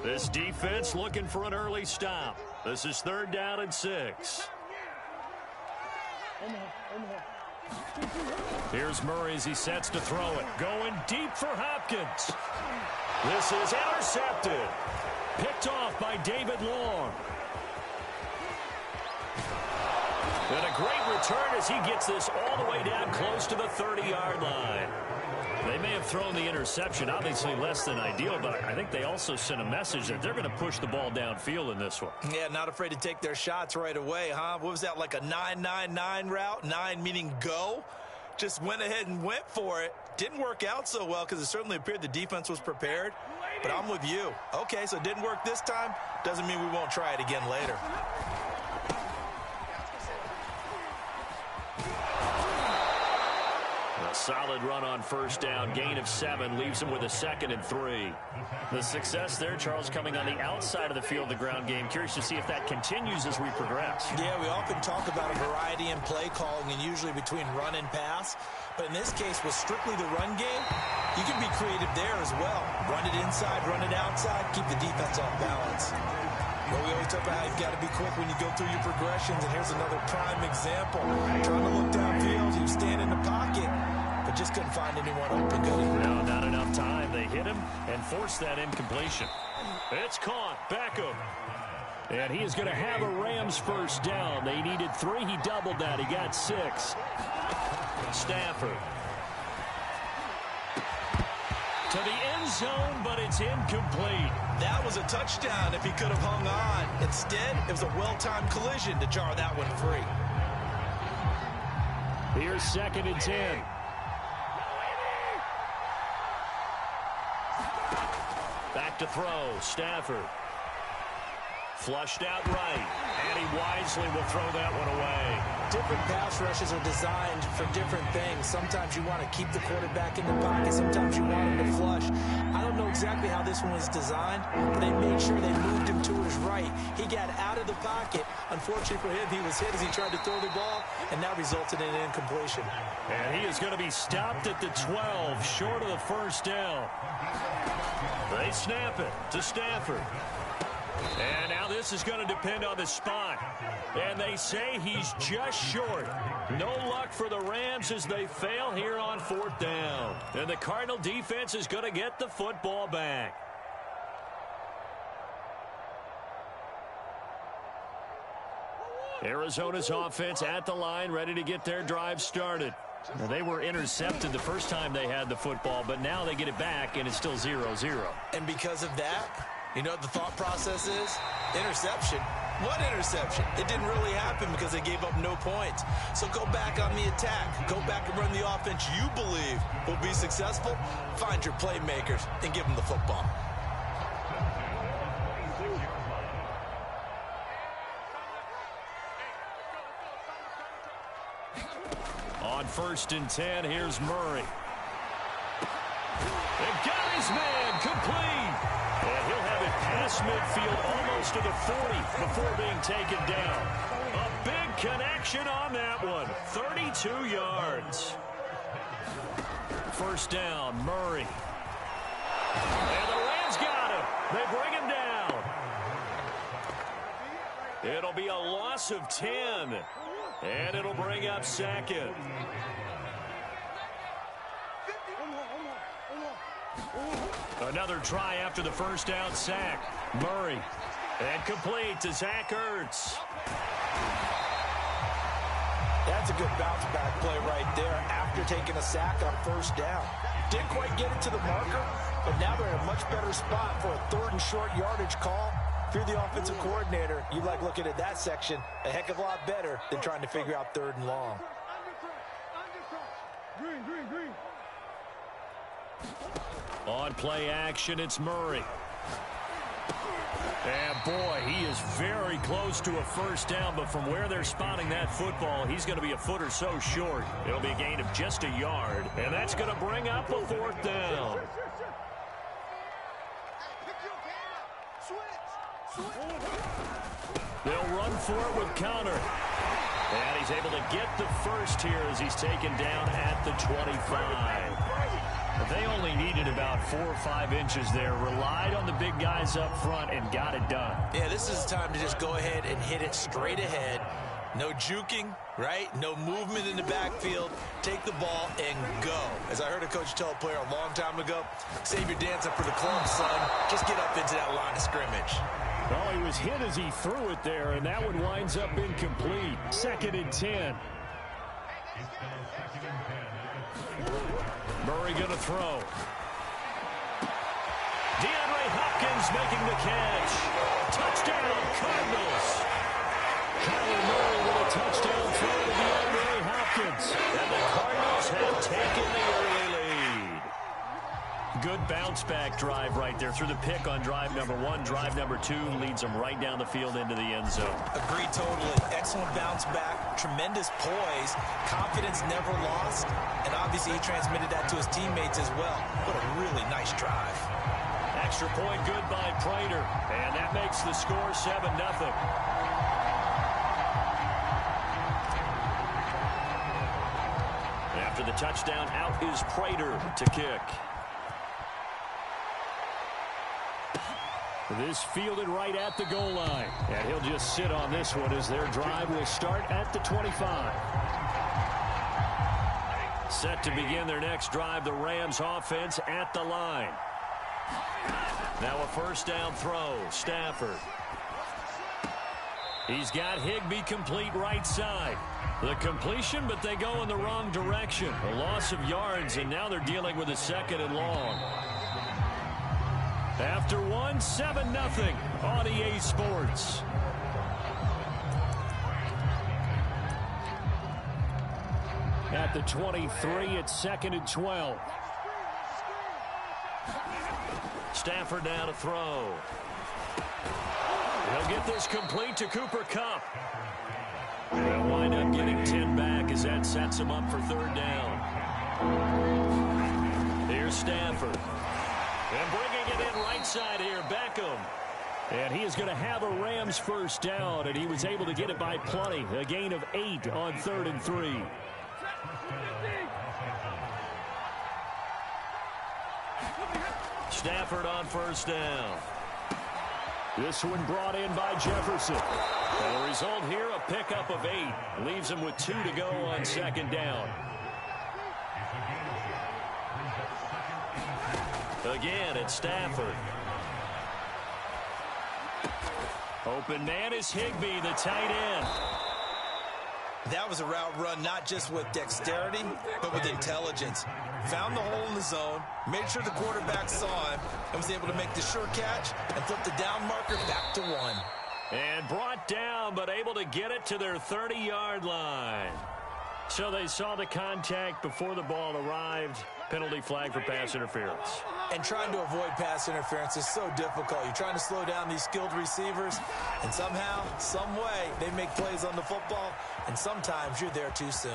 S1: This defense looking for an early stop. This is 3rd down and 6. Here's Murray as he sets to throw it. Going deep for Hopkins. This is intercepted. Picked off by David Long. And a great return as he gets this all the way down close to the 30-yard line. They may have thrown the interception, obviously less than ideal, but I think they also sent a message that they're going to push the ball downfield in this one.
S2: Yeah, not afraid to take their shots right away, huh? What was that, like a 9-9-9 route? 9 meaning go? Just went ahead and went for it. Didn't work out so well because it certainly appeared the defense was prepared. But I'm with you. Okay, so it didn't work this time. Doesn't mean we won't try it again later.
S1: Solid run on 1st down. Gain of 7 leaves him with a 2nd and 3. The success there, Charles, coming on the outside of the field, the ground game. Curious to see if that continues as we progress.
S2: Yeah, we often talk about a variety in play calling and usually between run and pass. But in this case, with strictly the run game, you can be creative there as well. Run it inside, run it outside, keep the defense off balance. Well, we always talk about how you've got to be quick when you go through your progressions, and here's another prime example. Trying to look downfield, you stand in the pocket, but just couldn't find anyone open, could he?
S1: No, not enough time. They hit him and forced that incompletion. It's caught. Beckham. And he is going to have a Rams 1st down. They needed 3. He doubled that. He got 6. Stafford. To the end zone, but it's incomplete.
S2: That was a touchdown if he could have hung on. Instead, it was a well-timed collision to jar that one free.
S1: Here's 2nd and 10. Back to throw. Stafford. Flushed out right. And he wisely will throw that one away.
S2: Different pass rushes are designed for different things. Sometimes you want to keep the quarterback in the pocket. Sometimes you want him to flush. I don't know exactly how this one was designed, but they made sure they moved him to his right. He got out of the pocket. Unfortunately for him, he was hit as he tried to throw the ball, and that resulted in an incompletion.
S1: And he is going to be stopped at the 12, short of the 1st down. They snap it to Stafford. And now this is going to depend on the spot. And they say he's just short. No luck for the Rams as they fail here on 4th down. And the Cardinal defense is going to get the football back. Arizona's offense at the line, ready to get their drive started. Now, they were intercepted the first time they had the football, but now they get it back, and it's still 0-0.
S2: And because of that, you know what the thought process is? Interception. What interception? It didn't really happen because they gave up no points. So go back on the attack. Go back and run the offense you believe will be successful. Find your playmakers and give them the football.
S1: On 1st and 10, here's Murray. And got his man complete. And he'll have it past midfield almost to the 40 before being taken down. A big connection on that one. 32 yards. 1st down, Murray. And the Rams got him. They bring him down. It'll be a loss of 10. And it'll bring up 2nd. Another try after the 1st down sack. Murray. And complete to Zach Ertz.
S2: That's a good bounce back play right there after taking a sack on 1st down. Didn't quite get it to the marker, but now they're in a much better spot for a 3rd and short yardage call. If you're the offensive coordinator, you like looking at that section a heck of a lot better than trying to figure out 3rd and long.
S1: On play action, it's Murray. And boy, he is very close to a 1st down, but from where they're spotting that football, he's going to be a foot or so short. It'll be a gain of just a yard, and that's going to bring up a 4th down. They'll run for it with counter. And he's able to get the first here as he's taken down at the 25. They only needed about 4 or 5 inches there. Relied on the big guys up front and got it done.
S2: Yeah, this is the time to just go ahead and hit it straight ahead. No juking, right? No movement in the backfield. Take the ball and go. As I heard a coach tell a player a long time ago, save your dancing for the club, son. Just get up into that line of scrimmage.
S1: Well, he was hit as he threw it there, and that one winds up incomplete. 2nd and 10. Murray going to throw. DeAndre Hopkins making the catch. Touchdown, Cardinals. Kyler Murray with a touchdown throw to DeAndre Hopkins. And the Cardinals have taken the early lead. Good bounce-back drive right there through the pick on drive number 1. Drive number 2 leads them right down the field into the end zone.
S2: Agreed totally. Excellent bounce back. Tremendous poise. Confidence never lost. And obviously he transmitted that to his teammates as well. What a really nice drive.
S1: Extra point good by Prater. And that makes the score 7-0. After the touchdown, out is Prater to kick. This fielded right at the goal line. And he'll just sit on this one as their drive will start at the 25. Set to begin their next drive, the Rams offense at the line. Now a first down throw, Stafford. He's got Higbee complete right side. The completion, but they go in the wrong direction. A loss of yards, and now they're dealing with a 2nd and long. After 1, 7-0 on EA Sports. At the 23, it's 2nd and 12. Stafford now to throw. He'll get this complete to Cooper Kupp. They'll wind up getting 10 back as that sets him up for 3rd down. Here's Stafford. And bringing it in right side here, Beckham. And he is going to have a Rams first down, and he was able to get it by plenty. A gain of 8 on 3rd and 3. Stafford on first down. This one brought in by Jefferson. And the result here, a pickup of 8. Leaves him with 2 to go on 2nd down. Again, it's Stafford. Open man is Higbee, the tight end.
S2: That was a route run not just with dexterity, but with intelligence. Found the hole in the zone, made sure the quarterback saw him, and was able to make the sure catch and flip the down marker back to 1.
S1: And brought down, but able to get it to their 30-yard line. So they saw the contact before the ball arrived. Penalty flag for pass interference.
S2: And trying to avoid pass interference is so difficult. You're trying to slow down these skilled receivers, and somehow, some way, they make plays on the football, and sometimes you're there too soon.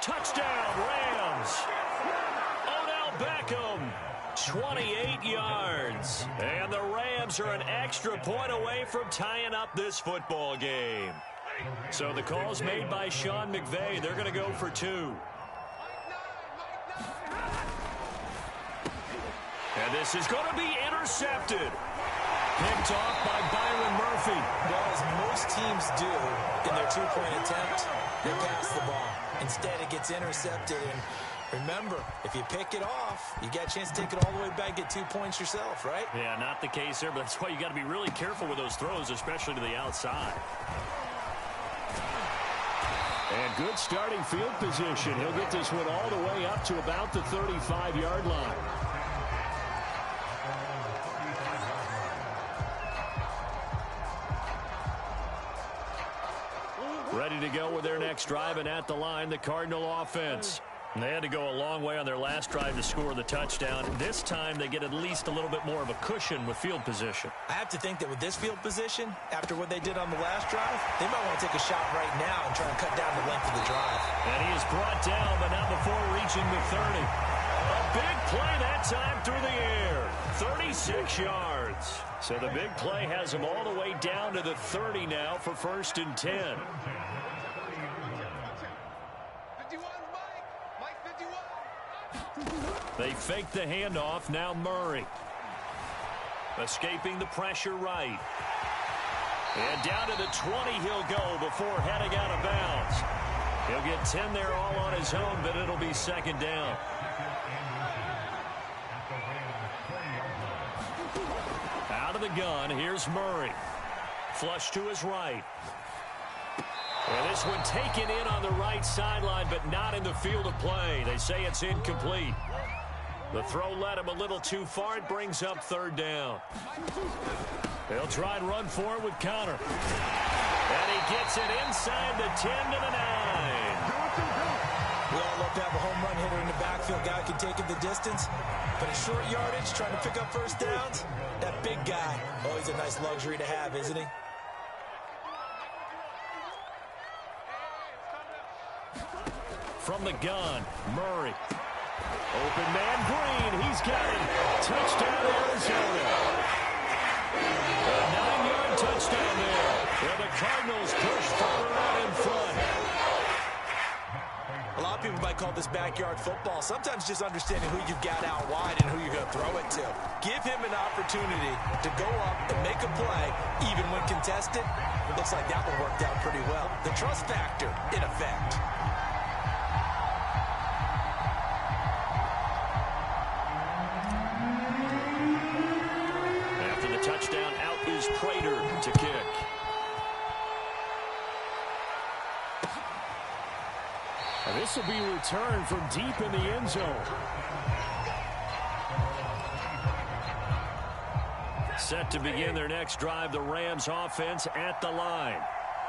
S1: Touchdown, Rams! Odell Beckham, 28 yards. And the Rams are an extra point away from tying up this football game. So the call's made by Sean McVay. They're going to go for 2. And this is going to be intercepted. Picked off by Byron Murphy.
S2: Well, as most teams do in their 2-point attempt, they pass the ball. Instead, it gets intercepted. And remember, if you pick it off, you got a chance to take it all the way back, get 2 points yourself, right?
S1: Yeah, not the case there, but that's why you got to be really careful with those throws, especially to the outside. And good starting field position. He'll get this one all the way up to about the 35-yard line. Ready to go with their next drive, and at the line, the Cardinal offense. And they had to go a long way on their last drive to score the touchdown. This time, they get at least a little bit more of a cushion with field position.
S2: I have to think that with this field position, after what they did on the last drive, they might want to take a shot right now and try to cut down the length of the drive.
S1: And he is brought down, but not before reaching the 30. A big play that time through the air. 36 yards. yards. So the big play has them all the way down to the 30 now for 1st and 10.
S3: 51, Mike 51.
S1: They fake the handoff. Now Murray. Escaping the pressure right. And down to the 20 he'll go before heading out of bounds. He'll get 10 there all on his own, but it'll be 2nd down. Out of the gun, here's Murray. Flush to his right. And this one taken in on the right sideline, but not in the field of play. They say it's incomplete. The throw led him a little too far. It brings up 3rd down. They'll try and run for it with Conner. And he gets it inside the 10 to the 9.
S2: We all love to have a home run hitter in the backfield. Guy can take it the distance. But at short yardage, trying to pick up 1st downs, that big guy, always a nice luxury to have, isn't he?
S1: From the gun, Murray. Open man, Green. He's got it. Touchdown, Arizona. A 9-yard touchdown there. Where the Cardinals push further out in front.
S2: A lot of people might call this backyard football. Sometimes just understanding who you've got out wide and who you're going to throw it to. Give him an opportunity to go up and make a play, even when contested. Looks like that one worked out pretty well. The trust factor in effect.
S1: After the touchdown, out is Prater to kick. And this will be returned from deep in the end zone. Set to begin their next drive, the Rams offense at the line.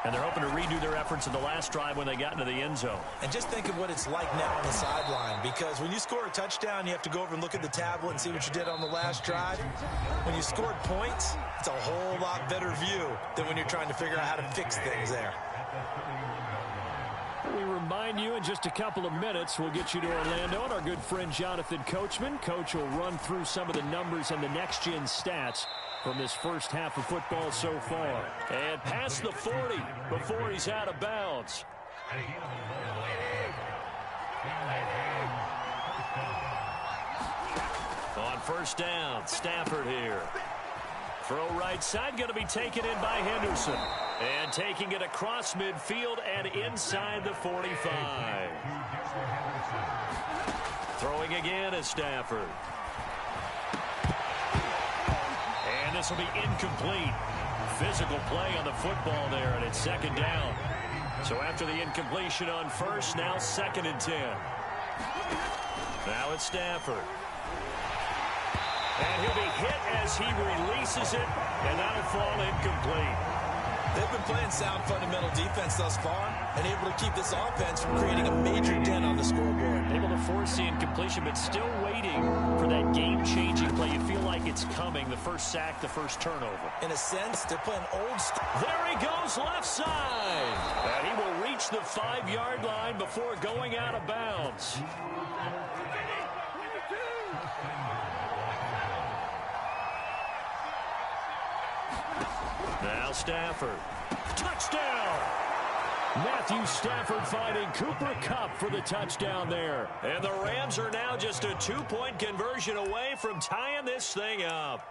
S1: And they're hoping to redo their efforts in the last drive when they got into the end zone.
S2: And just think of what it's like now on the sideline, because when you score a touchdown, you have to go over and look at the tablet and see what you did on the last drive. When you scored points, it's a whole lot better view than when you're trying to figure out how to fix things there.
S1: We remind you in just a couple of minutes, we'll get you to Orlando, and our good friend Jonathan Coachman. Coach will run through some of the numbers and the next-gen stats from this first half of football so far. And past the 40 before he's out of bounds. On 1st down, Stafford here. Throw right side, going to be taken in by Henderson. And taking it across midfield and inside the 45. Throwing again is Stafford. And this will be incomplete. Physical play on the football there, and it's 2nd down. So after the incompletion on 1st, now 2nd and 10. Now it's Stafford. And he'll be hit as he releases it, and that'll fall incomplete.
S2: They've been playing sound fundamental defense thus far and able to keep this offense from creating a major dent on the scoreboard.
S1: Able to force the incompletion, but still waiting for that game-changing play. You feel like it's coming, the first sack, the first turnover.
S2: In a sense, they're playing old school.
S1: There he goes, left side. And he will reach the 5-yard line before going out of bounds. Now Stafford. Touchdown! Matthew Stafford finding Cooper Kupp for the touchdown there. And the Rams are now just a 2-point conversion away from tying this thing up.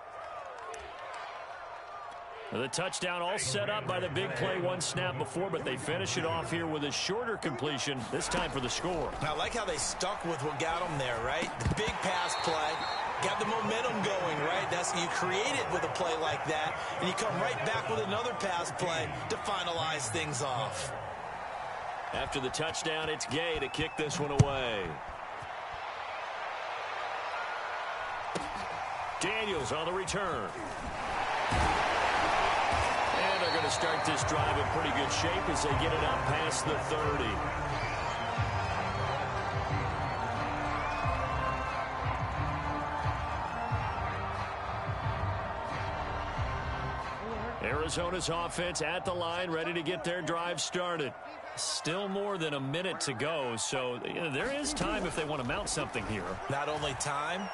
S1: The touchdown all set up by the big play one snap before, but they finish it off here with a shorter completion, this time for the score.
S2: I like how they stuck with what got them there, right? The big pass play. Got the momentum going, right? That's you create it with a play like that, and you come right back with another pass play to finalize things off.
S1: After the touchdown, it's Gay to kick this one away. Daniels on the return. And they're going to start this drive in pretty good shape as they get it up past the 30. Arizona's offense at the line, ready to get their drive started. Still more than a minute to go, so there is time if they want to mount something here.
S2: Not only time,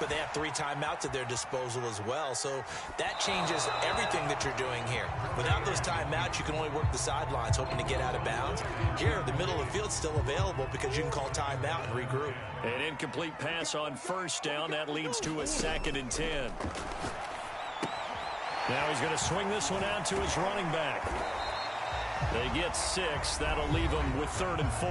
S2: but they have 3 timeouts at their disposal as well. So that changes everything that you're doing here. Without those timeouts, you can only work the sidelines, hoping to get out of bounds. Here, the middle of the field's still available because you can call timeout and regroup.
S1: An incomplete pass on first down. That leads to a 2nd and 10. Now he's going to swing this one out to his running back. They get 6. That'll leave them with 3rd and 4.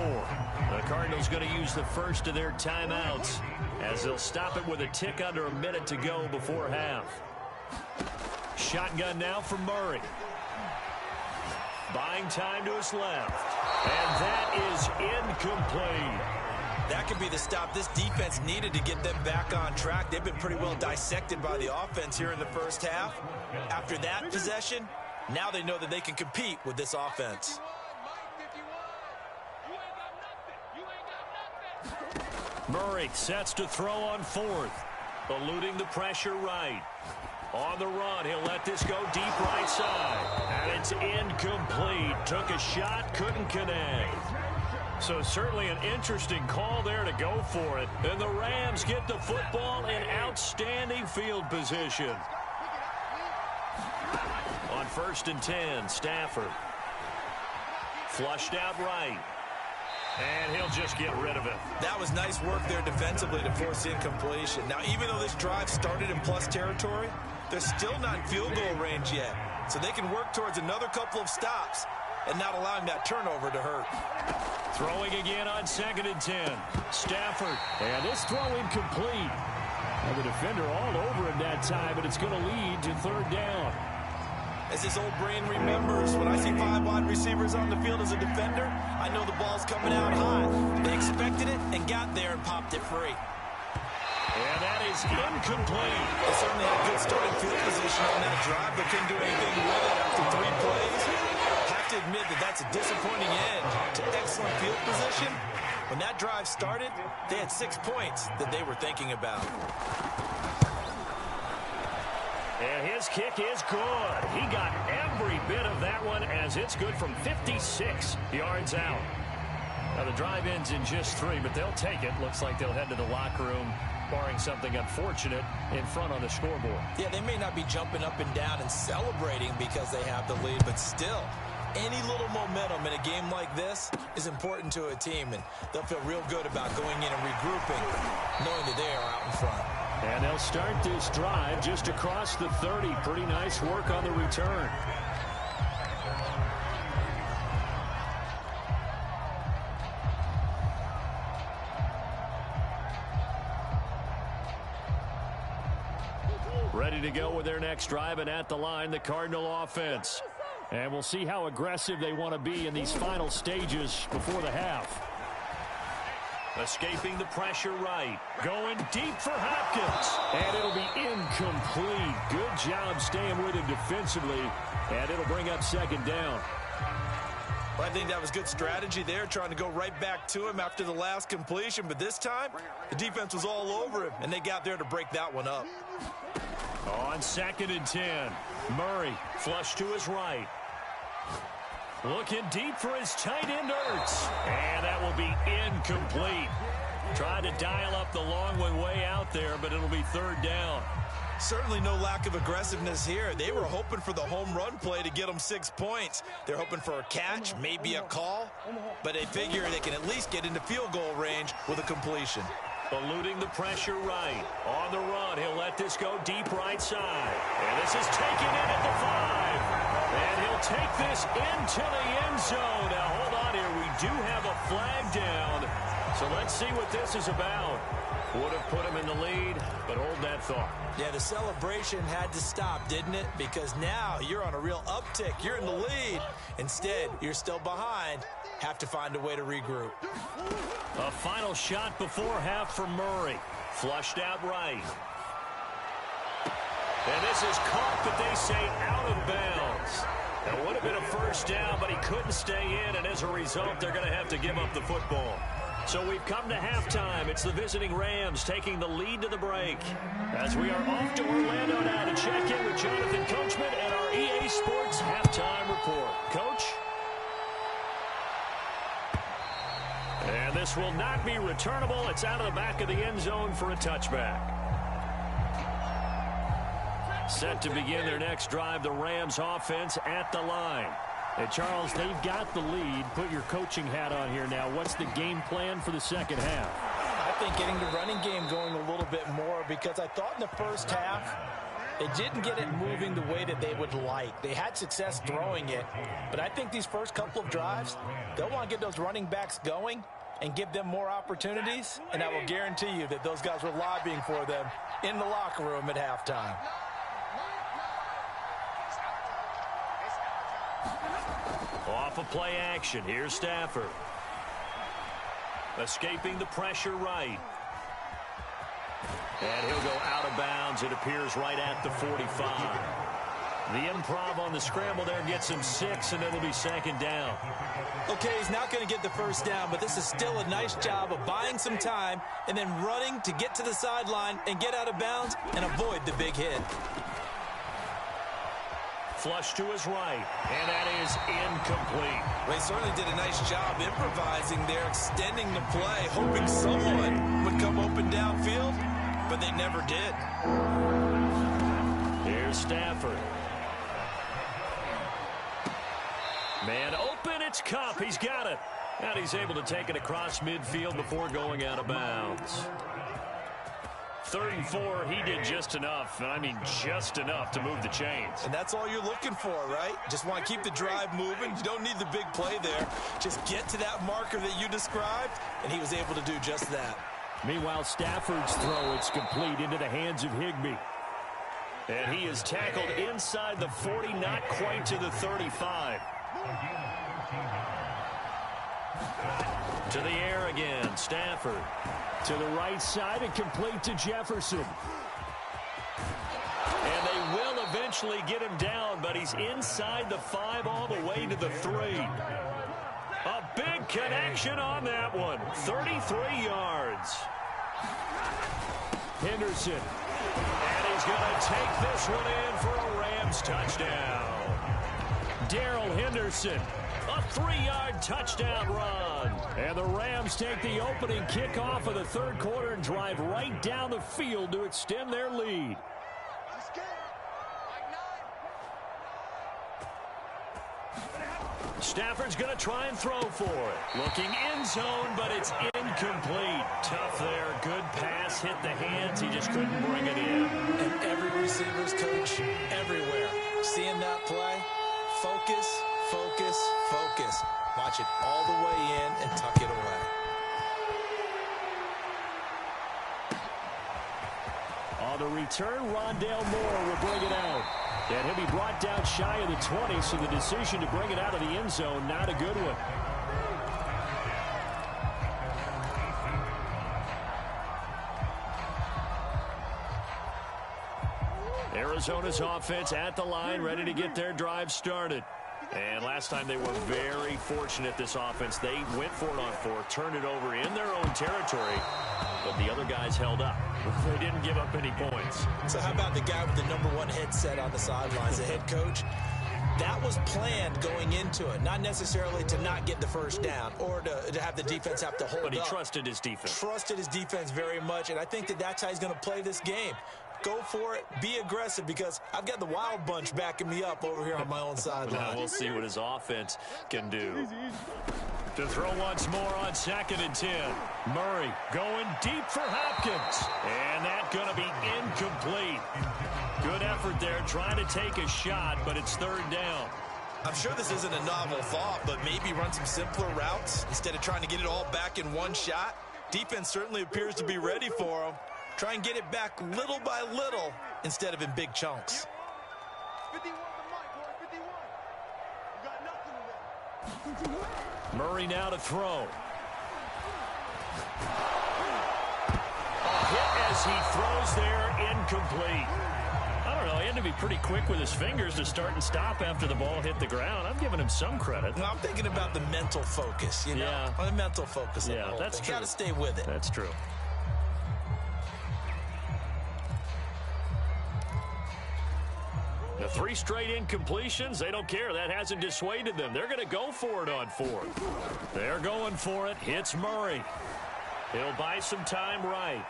S1: The Cardinals going to use the first of their timeouts as they'll stop it with a tick under a minute to go before half. Shotgun now for Murray. Buying time to his left. And that is incomplete.
S2: That could be the stop this defense needed to get them back on track. They've been pretty well dissected by the offense here in the first half. After that possession, now they know that they can compete with this offense.
S1: Murray sets to throw on 4th. Eluding the pressure right. On the run, he'll let this go deep right side. And it's incomplete. Took a shot, couldn't connect. So certainly an interesting call there to go for it. And the Rams get the football in outstanding field position. On 1st and 10, Stafford. Flushed out right. And he'll just get rid of it.
S2: That was nice work there defensively to force incompletion. Now, even though this drive started in plus territory, they're still not in field goal range yet. So they can work towards another couple of stops and not allowing that turnover to hurt.
S1: Throwing again on 2nd and 10. Stafford. And this throw incomplete. And the defender all over him that time, but it's going to lead to 3rd down.
S2: As his old brain remembers, when I see 5 wide receivers on the field as a defender, I know the ball's coming out high. They expected it and got there and popped it free.
S1: And that is incomplete.
S2: They certainly had good starting field position on that drive, but couldn't do anything with it after 3 plays. I have to admit that that's a disappointing end to excellent field position. When that drive started, they had 6 points that they were thinking about.
S1: And his kick is good. He got every bit of that one as it's good from 56 yards out. Now the drive ends in just 3, but they'll take it. Looks like they'll head to the locker room, barring something unfortunate in front on the scoreboard.
S2: Yeah, they may not be jumping up and down and celebrating because they have the lead, but still, any little momentum in a game like this is important to a team, and they'll feel real good about going in and regrouping, knowing that they are out in front.
S1: And they'll start this drive just across the 30. Pretty nice work on the return. Ready to go with their next drive, and at the line, the Cardinal offense. And we'll see how aggressive they want to be in these final stages before the half. Escaping the pressure right. Going deep for Hopkins. And it'll be incomplete. Good job staying with him defensively. And it'll bring up 2nd down.
S2: Well, I think that was good strategy there, trying to go right back to him after the last completion. But this time, the defense was all over him, and they got there to break that one up.
S1: On 2nd and 10, Murray flush to his right. Looking deep for his tight end, Ertz. And that will be incomplete. Tried to dial up the long one way out there, but it'll be 3rd down.
S2: Certainly no lack of aggressiveness here. They were hoping for the home run play to get them 6 points. They're hoping for a catch, maybe a call, but they figure they can at least get into field goal range with a completion.
S1: Eluding the pressure right. On the run, he'll let this go deep right side. And this is taken in at the 5. And he'll take this into the end zone. Now, hold on here. We do have a flag down. So let's see what this is about. Would have put him in the lead, but hold that thought.
S2: Yeah, the celebration had to stop, didn't it? Because now you're on a real uptick. You're in the lead. Instead, you're still behind. Have to find a way to regroup.
S1: A final shot before half for Murray. Flushed out right. And this is caught, but they say out of bounds. That would have been a 1st down, but he couldn't stay in, and as a result, they're going to have to give up the football. So we've come to halftime. It's the visiting Rams taking the lead to the break. As we are off to Orlando now to check in with Jonathan Coachman and our EA Sports Halftime Report. Coach? And this will not be returnable. It's out of the back of the end zone for a touchback. Set to begin their next drive, the Rams offense at the line.
S4: And Charles, they've got the lead. Put your coaching hat on here now. What's the game plan for the second half?
S2: I think getting the running game going a little bit more, because I thought in the first half they didn't get it moving the way that they would like. They had success throwing it, but I think these first couple of drives, they'll want to get those running backs going and give them more opportunities, and I will guarantee you that those guys were lobbying for them in the locker room at halftime.
S1: Off of play action, here's Stafford. Escaping the pressure right. And he'll go out of bounds, it appears, right at the 45. The improv on the scramble there gets him 6, and it'll be second down.
S2: Okay, he's not going to get the first down, but this is still a nice job of buying some time and then running to get to the sideline and get out of bounds and avoid the big hit.
S1: Flush to his right, and that is incomplete.
S2: They certainly did a nice job improvising there, extending the play, hoping someone would come open downfield, but they never did.
S1: Here's Stafford. Man open, it's Kupp. He's got it. And he's able to take it across midfield before going out of bounds. 3rd and 4, he did just enough. I mean, just enough to move the chains.
S2: And that's all you're looking for, right? Just want to keep the drive moving. You don't need the big play there. Just get to that marker that you described, and he was able to do just that.
S4: Meanwhile, Stafford's throw, it's complete into the hands of Higbee.
S1: And he is tackled inside the 40, not quite to the 35. To the air again, Stafford.
S4: To the right side and complete to Jefferson.
S1: And they will eventually get him down, but he's inside the 5 all the way to the 3. A big connection on that one. 33 yards.
S4: Henderson.
S1: And he's going to take this one in for a Rams touchdown.
S4: Darrell Henderson.
S1: A 3-yard touchdown run.
S4: And the Rams take the opening kickoff of the third quarter and drive right down the field to extend their lead.
S1: Stafford's going to try and throw for it. Looking end zone, but it's incomplete. Tough there. Good pass. Hit the hands. He just couldn't bring it in.
S2: And every receiver's coach everywhere. Seeing that play, focus, focus, focus. Watch it all the way in and tuck it away.
S4: On the return, Rondale Moore will bring it out. And he'll be brought down shy of the 20, so the decision to bring it out of the end zone, not a good one.
S1: Arizona's offense at the line, ready to get their drive started. And last time they were very fortunate, this offense. They went for it on 4, turned it over in their own territory, but the other guys held up. They didn't give up any points.
S2: So how about the guy with the #1 headset on the sidelines, the head coach? That was planned going into it, not necessarily to not get the first down or to have the defense have to hold up.
S1: But he trusted his defense.
S2: Trusted his defense very much, and I think that that's how he's going to play this game. Go for it, be aggressive, because I've got the Wild Bunch backing me up over here on my own sideline.
S1: Now we'll see what his offense can do. To throw once more on 2nd and 10. Murray going deep for Hopkins. And that's going to be incomplete. Good effort there, trying to take a shot, but it's 3rd down.
S2: I'm sure this isn't a novel thought, but maybe run some simpler routes instead of trying to get it all back in one shot. Defense certainly appears to be ready for him. Try and get it back little by little instead of in big chunks.
S3: 51 to Mike, boy, 51. You got nothing to that.
S1: Murray now to throw. A hit as he throws there, incomplete. I don't know, he had to be pretty quick with his fingers to start and stop after the ball hit the ground. I'm giving him some credit.
S2: Well, I'm thinking about the mental focus, you know?
S1: Yeah.
S2: On the mental focus.
S1: Yeah, that's true.
S2: Got to stay with it.
S1: That's true. The 3 straight incompletions, they don't care. That hasn't dissuaded them. They're going to go for it on 4th. They're going for it. Hits Murray. He'll buy some time right.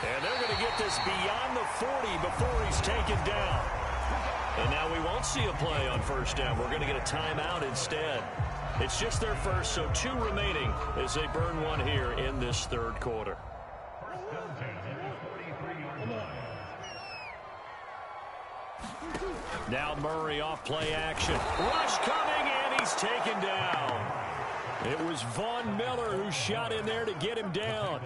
S1: And they're going to get this beyond the 40 before he's taken down. And now we won't see a play on first down. We're going to get a timeout instead. It's just their first, so 2 remaining as they burn one here in this third quarter. Now Murray off play action. Rush coming, and he's taken down. It was Von Miller who shot in there to get him down.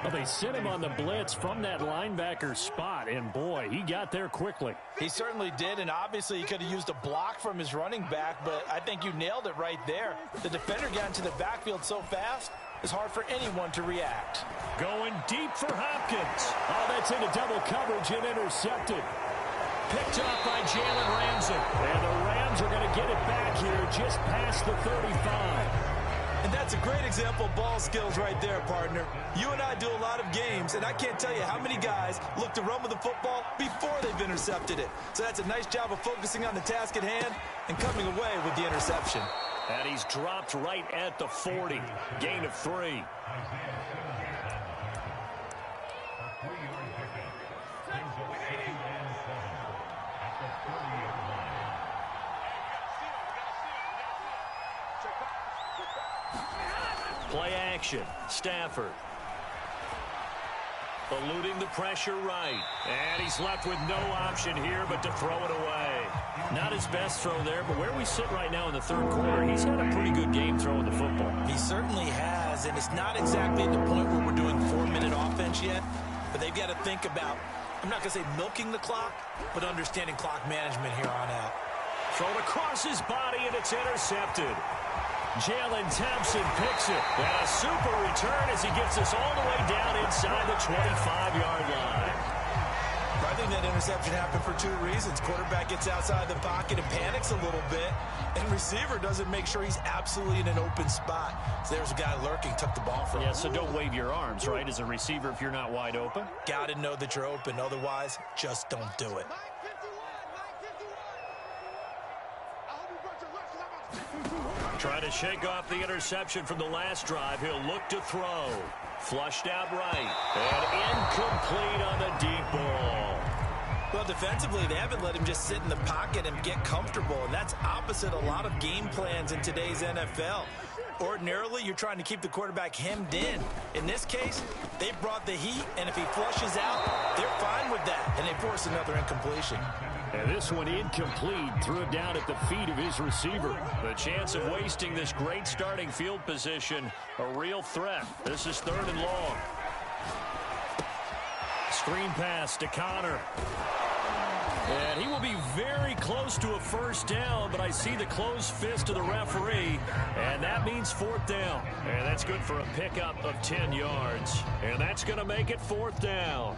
S1: Well, they sent him on the blitz from that linebacker spot, and boy, he got there quickly.
S2: He certainly did, and obviously he could have used a block from his running back, but I think you nailed it right there. The defender got into the backfield so fast, it's hard for anyone to react.
S1: Going deep for Hopkins.
S4: Oh, that's into double coverage and intercepted.
S1: Picked up by Jalen Ramsey.
S4: And the Rams are going to get it back here just past the 35.
S2: And that's a great example of ball skills right there, partner. You and I do a lot of games, and I can't tell you how many guys look to run with the football before they've intercepted it. So that's a nice job of focusing on the task at hand and coming away with the interception.
S1: And he's dropped right at the 40. Gain of 3. Play action. Stafford. Eluding the pressure right. And he's left with no option here but to throw it away. Not his best throw there, but where we sit right now in the third quarter, he's had a pretty good game throwing the football.
S2: He certainly has, and it's not exactly at the point where we're doing 4-minute offense yet, but they've got to think about, I'm not going to say milking the clock, but understanding clock management here on out.
S1: Thrown across his body, and it's intercepted. Jalen Thompson picks it. And a super return as he gets us all the way down inside the 25-yard line.
S2: I think that interception happened for 2 reasons. Quarterback gets outside the pocket and panics a little bit, and receiver doesn't make sure he's absolutely in an open spot. So there's a guy lurking, took the ball from him.
S1: Yeah, so don't wave your arms, right, as a receiver if you're not wide open.
S2: Got to know that you're open. Otherwise, just don't do it.
S1: Trying to shake off the interception from the last drive. He'll look to throw. Flushed out right. And incomplete on the deep ball.
S2: Well, defensively, they haven't let him just sit in the pocket and get comfortable, and that's opposite a lot of game plans in today's NFL. Ordinarily, you're trying to keep the quarterback hemmed in. In this case, they brought the heat, and if he flushes out, they're fine with that, and they force another incompletion.
S4: And this one incomplete. Threw it down at the feet of his receiver.
S1: The chance of wasting this great starting field position, a real threat. This is 3rd and long. Screen pass to Connor. And he will be very close to a first down, but I see the closed fist of the referee, and that means 4th down. And that's good for a pickup of 10 yards. And that's going to make it 4th down.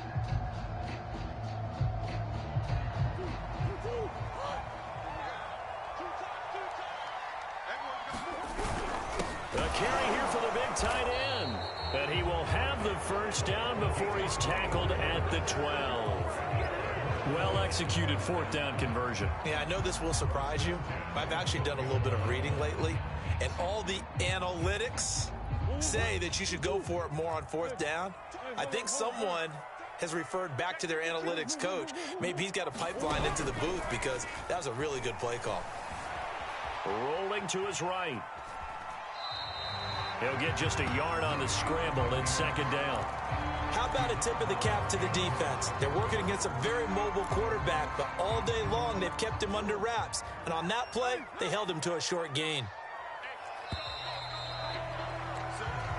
S1: The carry here for the big tight end. And he will have the first down before he's tackled at the 12. Well-executed 4th down conversion.
S2: Yeah, I know this will surprise you. I've actually done a little bit of reading lately, and all the analytics say that you should go for it more on 4th down. I think someone has referred back to their analytics coach. Maybe he's got a pipeline into the booth because that was a really good play call.
S1: Rolling to his right. He'll get just a yard on the scramble in 2nd down.
S2: How about a tip of the cap to the defense? They're working against a very mobile quarterback, but all day long they've kept him under wraps. And on that play, they held him to a short gain.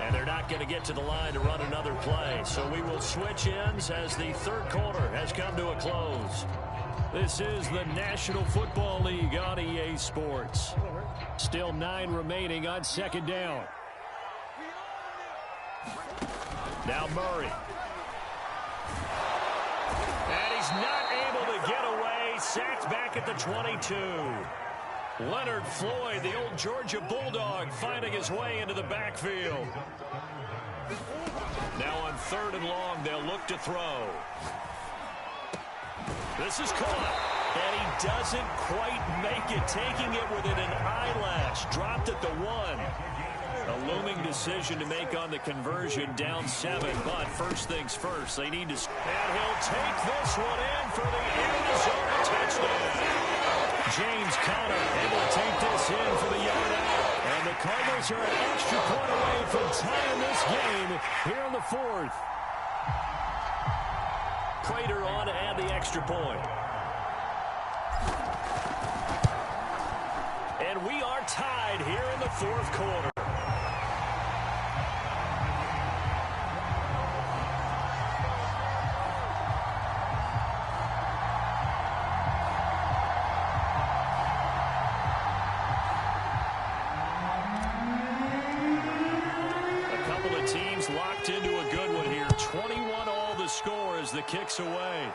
S1: And they're not going to get to the line to run another play. So we will switch ends as the third quarter has come to a close. This is the National Football League on EA Sports.
S4: Still 9 remaining on 2nd down.
S1: Now Murray. And he's not able to get away. Sacked back at the 22. Leonard Floyd, the old Georgia Bulldog, finding his way into the backfield. Now on 3rd and long, they'll look to throw. This is caught. And he doesn't quite make it, taking it within an eyelash. Dropped at the 1. A looming decision to make on the conversion, down 7, but first things first, they need to... And he'll take this one in for the Arizona touchdown. James Conner able to take this in for the yard out. And the Cardinals are an extra point away from tying this game here in the 4th. Prater on to add the extra point. And we are tied here in the 4th quarter. A couple of teams locked into a good one here. 21 all the score as the kick's away.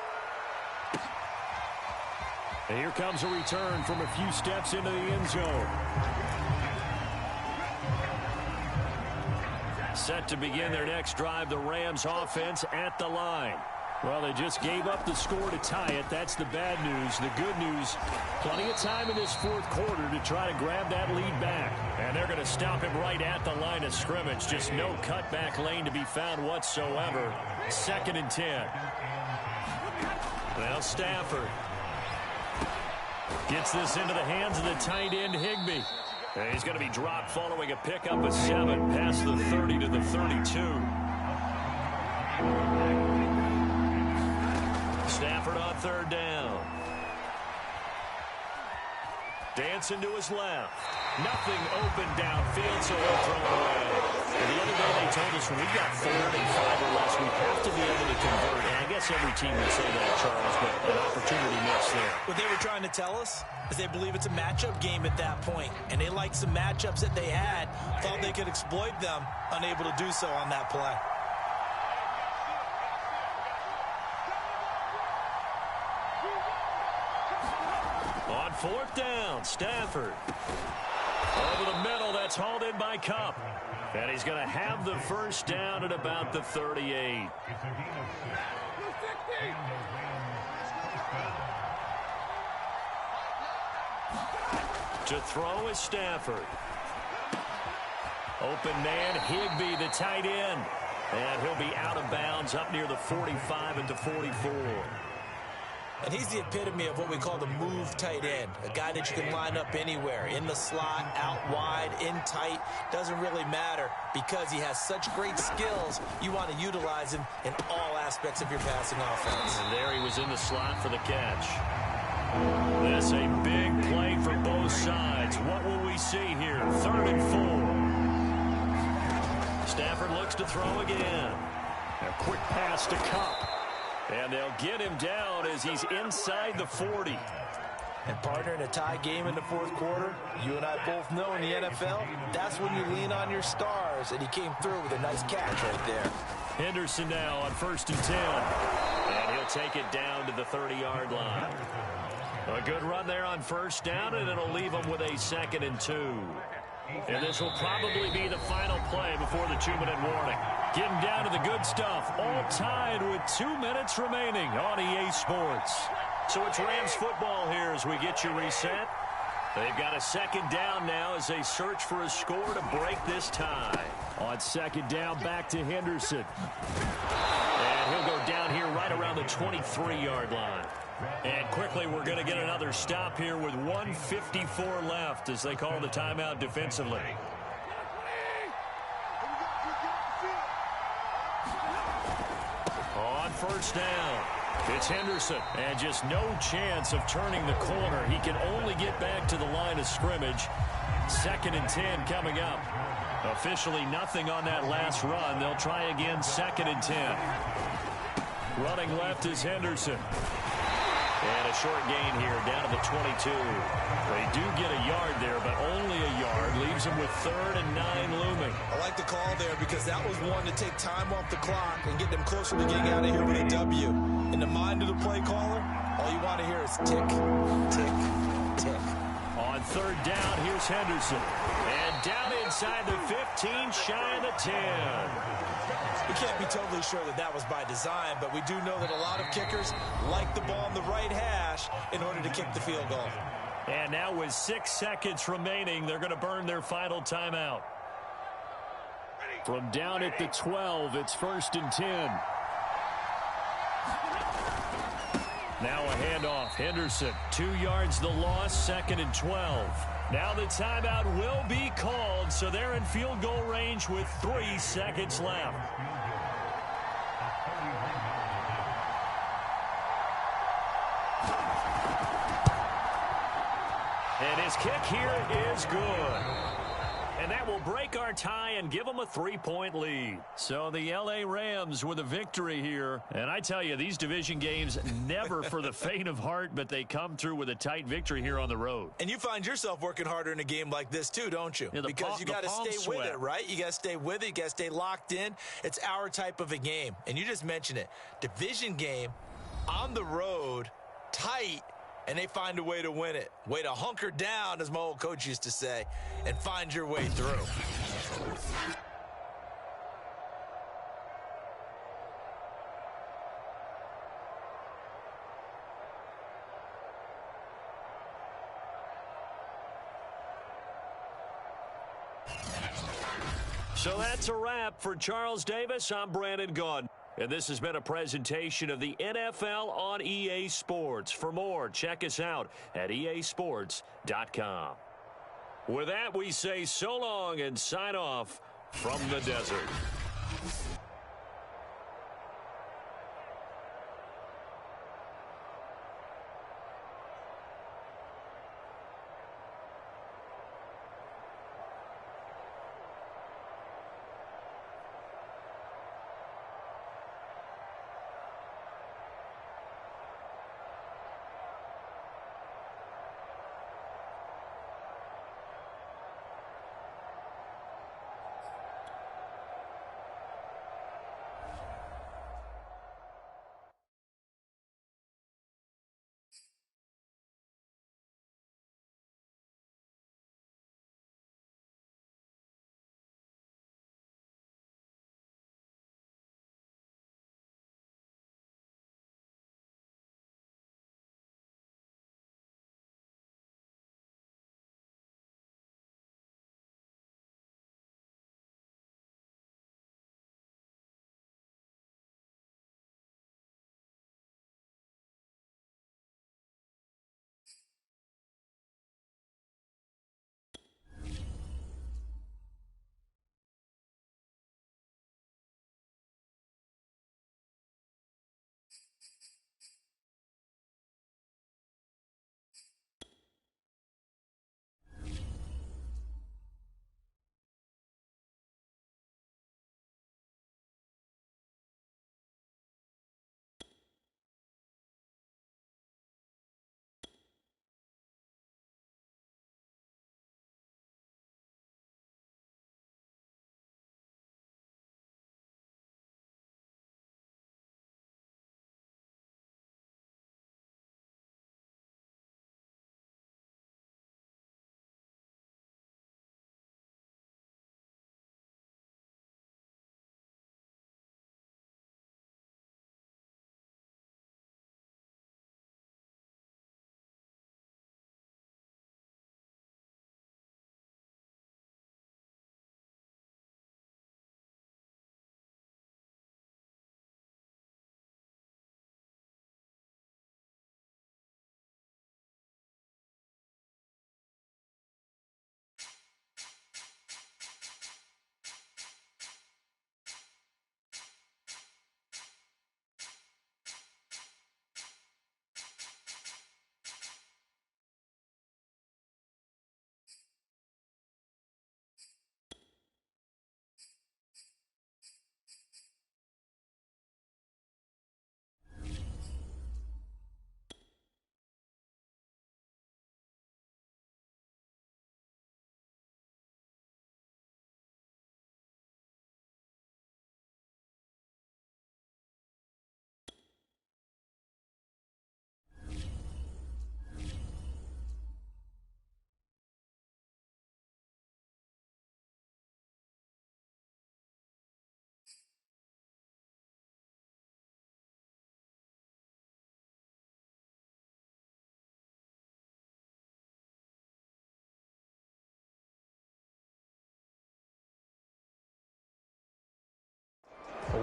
S1: And here comes a return from a few steps into the end zone. Set to begin their next drive, the Rams offense at the line. Well, they just gave up the score to tie it. That's the bad news. The good news, plenty of time in this 4th quarter to try to grab that lead back. And they're going to stop him right at the line of scrimmage. Just no cutback lane to be found whatsoever. 2nd and 10. Well, Stafford gets this into the hands of the tight end, Higbee. And he's going to be dropped following a pickup of 7 past the 30 to the 32. Stafford on 3rd down. Dancing to his left. Nothing open downfield, so he'll throw it away. And the other day they told us when we got 4th and 5 or less, we have to be able to convert. And I guess every team would say that, Charles, but an opportunity missed there.
S2: What they were trying to tell us is they believe it's a matchup game at that point. And they liked some matchups that they had, thought they could exploit them, unable to do so on that play.
S1: On 4th down, Stafford. Over the middle, that's hauled in by Kupp. And he's going to have the first down at about the 38. To throw is Stafford. Open man, Higbee, the tight end. And he'll be out of bounds up near the 45 at the 44.
S2: And he's the epitome of what we call the move tight end. A guy that you can line up anywhere. In the slot, out wide, in tight. Doesn't really matter because he has such great skills. You want to utilize him in all aspects of your passing offense.
S1: And there he was in the slot for the catch. That's a big play for both sides. What will we see here? 3rd and 4. Stafford looks to throw again. A quick pass to Kupp. And they'll get him down as he's inside the 40.
S2: And partner, in a tie game in the 4th quarter, you and I both know in the NFL, that's when you lean on your stars. And he came through with a nice catch right there.
S1: Henderson now on 1st and 10. And he'll take it down to the 30-yard line. A good run there on 1st down, and it'll leave him with a 2nd and 2. And this will probably be the final play before the 2-minute warning. Getting down to the good stuff. All tied with 2 minutes remaining on EA Sports. So it's Rams football here as we get you reset. They've got a 2nd down now as they search for a score to break this tie. On 2nd down, back to Henderson. And he'll go down here right around the 23-yard line. And quickly, we're going to get another stop here with 1:54 left as they call the timeout defensively. On 1st down, it's Henderson. And just no chance of turning the corner. He can only get back to the line of scrimmage. 2nd and 10 coming up. Officially nothing on that last run. They'll try again, 2nd and 10. Running left is Henderson. And a short gain here down to the 22. They do get a yard there, but only a yard. Leaves them with 3rd and 9 looming.
S2: I like the call there because that was one to take time off the clock and get them closer to getting out of here with a W. In the mind of the play caller, all you want to hear is tick, tick, tick.
S1: On 3rd down, here's Henderson. And down inside the 15, shy of the 10.
S2: We can't be totally sure that that was by design, but we do know that a lot of kickers like the ball on the right hash in order to kick the field goal.
S1: And now with 6 seconds remaining, they're going to burn their final timeout.
S4: From down at the 12, it's 1st and 10. Now a handoff. Henderson, 2 yards the loss, 2nd and 12. Now the timeout will be called, so they're in field goal range with 3 seconds left. And his kick here is good. And that will break our tie and give them a 3-point lead. So the L.A. Rams with a victory here. And I tell you, these division games, never for the faint of heart, but they come through with a tight victory here on the road.
S2: And you find yourself working harder in a game like this too, don't you?
S4: Yeah,
S2: because you got to stay with it, right? You got to stay with it. You got to stay locked in. It's our type of a game. And you just mentioned it. Division game, on the road, tight, and they find a way to win it. Way to hunker down, as my old coach used to say, and find your way through.
S1: So that's a wrap for Charles Davis. I'm Brandon Gaudin. And this has been a presentation of the NFL on EA Sports. For more, check us out at easports.com. With that, we say so long and sign off from the desert.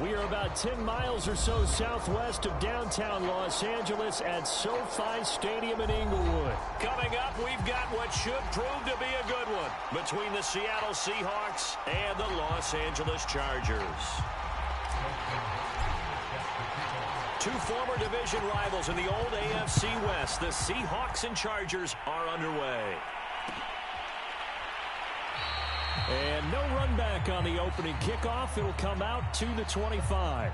S1: We are about 10 miles or so southwest of downtown Los Angeles at SoFi Stadium in Inglewood. Coming up, we've got what should prove to be a good one between the Seattle Seahawks and the Los Angeles Chargers. Two former division rivals in the old AFC West, the Seahawks and Chargers, are underway. And no run back on the opening kickoff. It'll come out to the 25.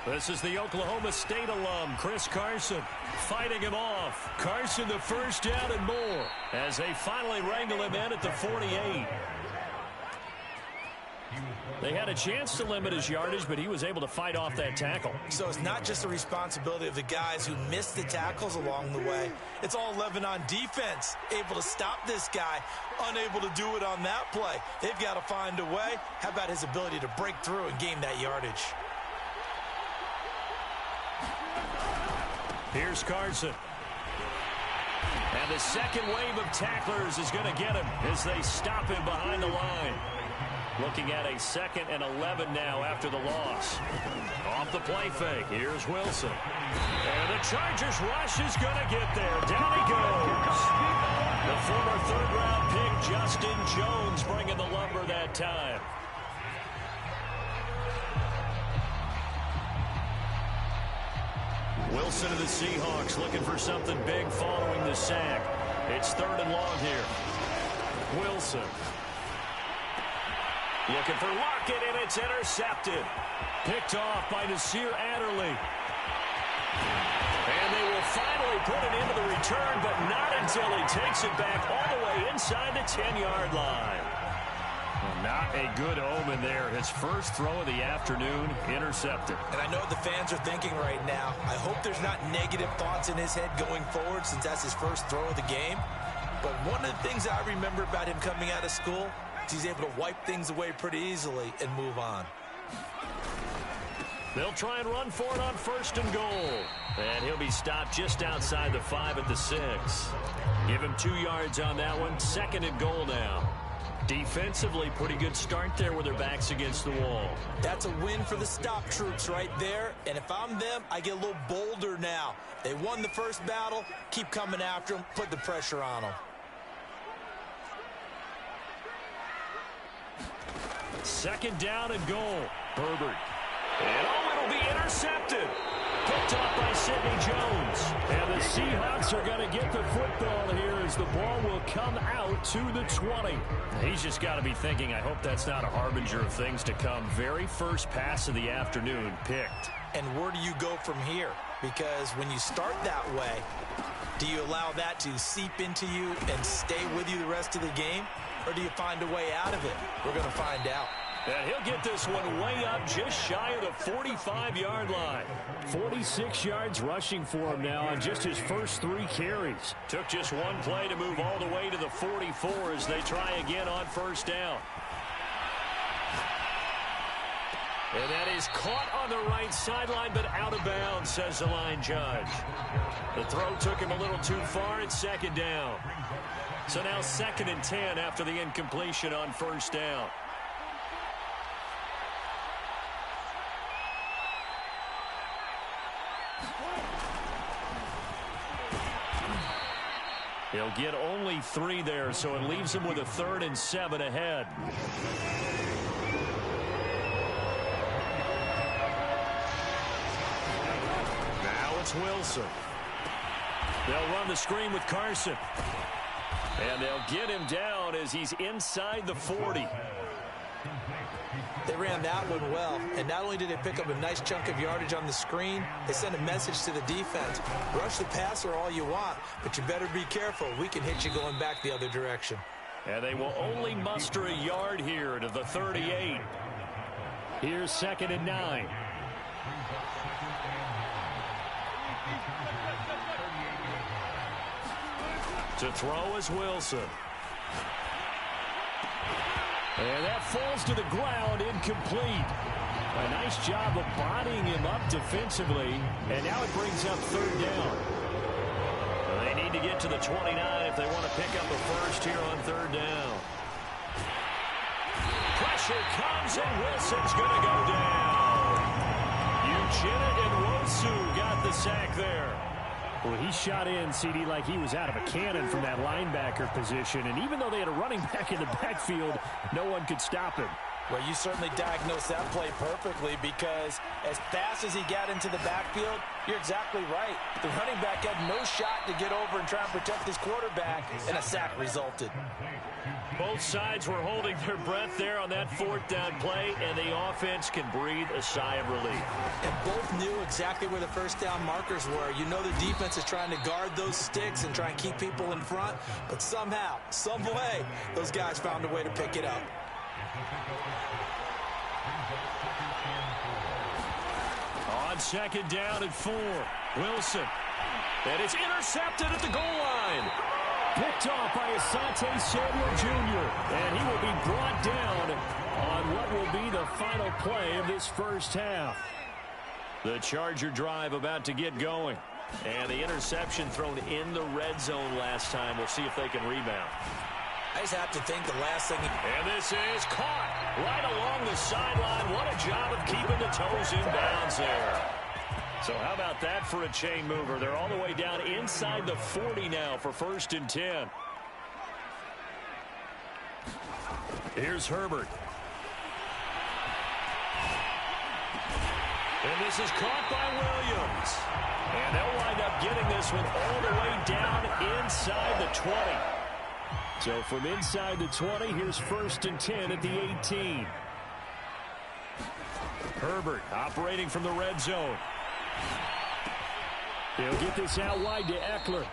S1: This is the Oklahoma State alum, Chris Carson, fighting him off. Carson the first down and more as they finally wrangle him in at the 48. They had a chance to limit his yardage, but he was able to fight off that tackle.
S2: So it's not just the responsibility of the guys who missed the tackles along the way. It's all 11 on defense, able to stop this guy, unable to do it on that play. They've got to find a way. How about his ability to break through and gain that yardage?
S1: Here's Carson. And the second wave of tacklers is going to get him as they stop him behind the line. Looking at a 2nd and 11 now after the loss. Off the play fake. Here's Wilson. And the Chargers rush is going to get there. Down he goes. The former third-round pick, Justin Jones, bringing the lumber that time. Wilson of the Seahawks looking for something big following the sack. It's 3rd and long here. Wilson. Looking for Lockett, and it's intercepted. Picked off by Nasir Adderley. And they will finally put it into the return, but not until he takes it back all the way inside the 10-yard line. Well, not a good omen there. His first throw of the afternoon, intercepted.
S2: And I know what the fans are thinking right now. I hope there's not negative thoughts in his head going forward since that's his first throw of the game. But one of the things I remember about him coming out of school is he's able to wipe things away pretty easily and move on.
S1: They'll try and run for it on 1st and goal. And he'll be stopped just outside the 5 at the 6. Give him 2 yards on that one. 2nd and goal now. Defensively, pretty good start there with their backs against the wall.
S2: That's a win for the stop troops right there. And if I'm them, I get a little bolder now. They won the first battle. Keep coming after them. Put the pressure on them.
S1: 2nd down and goal. Herbert. And it'll be intercepted. Picked up by Sidney Jones. And the Seahawks are going to get the football here as the ball will come out to the 20. He's just got to be thinking, I hope that's not a harbinger of things to come. Very first pass of the afternoon picked.
S2: And where do you go from here? Because when you start that way, do you allow that to seep into you and stay with you the rest of the game? Or do you find a way out of it? We're going to find out.
S1: And he'll get this one way up just shy of the 45-yard line. 46 yards rushing for him now on just his first 3 carries. Took just one play to move all the way to the 44 as they try again on 1st down. And that is caught on the right sideline, but out of bounds, says the line judge. The throw took him a little too far. It's 2nd down. So now 2nd and 10 after the incompletion on 1st down. He'll get only 3 there, so it leaves him with a 3rd and 7 ahead. Now it's Wilson. They'll run the screen with Carson. And they'll get him down as he's inside the 40.
S2: They ran that one well, and not only did they pick up a nice chunk of yardage on the screen, they sent a message to the defense. Rush the passer all you want, but you better be careful. We can hit you going back the other direction.
S4: And they will only muster a yard here to the 38. Here's 2nd and 9. To throw is Wilson. And that falls to the ground, incomplete. A nice job of bodying him up defensively, and now it brings up 3rd down. Well, they need to get to the 29 if they want to pick up a first here on 3rd down. Pressure comes, and Wilson's going to go down. Uchenna Nwosu got the sack there. Well, he shot in, CD, like he was out of a cannon from that linebacker position. And even though they had a running back in the backfield, no one could stop him.
S2: Well, you certainly diagnosed that play perfectly because as fast as he got into the backfield, you're exactly right. The running back had no shot to get over and try and protect his quarterback, and a sack resulted.
S4: Both sides were holding their breath there on that 4th down play, and the offense can breathe a sigh of relief.
S2: And both knew exactly where the first down markers were. You know the defense is trying to guard those sticks and try and keep people in front, but somehow, some way, those guys found a way to pick it up.
S4: On 2nd down and 4, Wilson. And it's intercepted at the goal line. Picked off by Asante Samuel Jr. And he will be brought down on what will be the final play of this first half. The Charger drive about to get going. And the interception thrown in the red zone last time. We'll see if they can rebound.
S2: I just have to think the last thing...
S4: And this is caught right along the sideline. What a job of keeping the toes in bounds there. So how about that for a chain mover? They're all the way down inside the 40 now for 1st and 10. Here's Herbert. And this is caught by Williams. And they'll wind up getting this one all the way down inside the 20. So from inside the 20, here's 1st and 10 at the 18. Herbert operating from the red zone. He'll get this out wide to Eckler.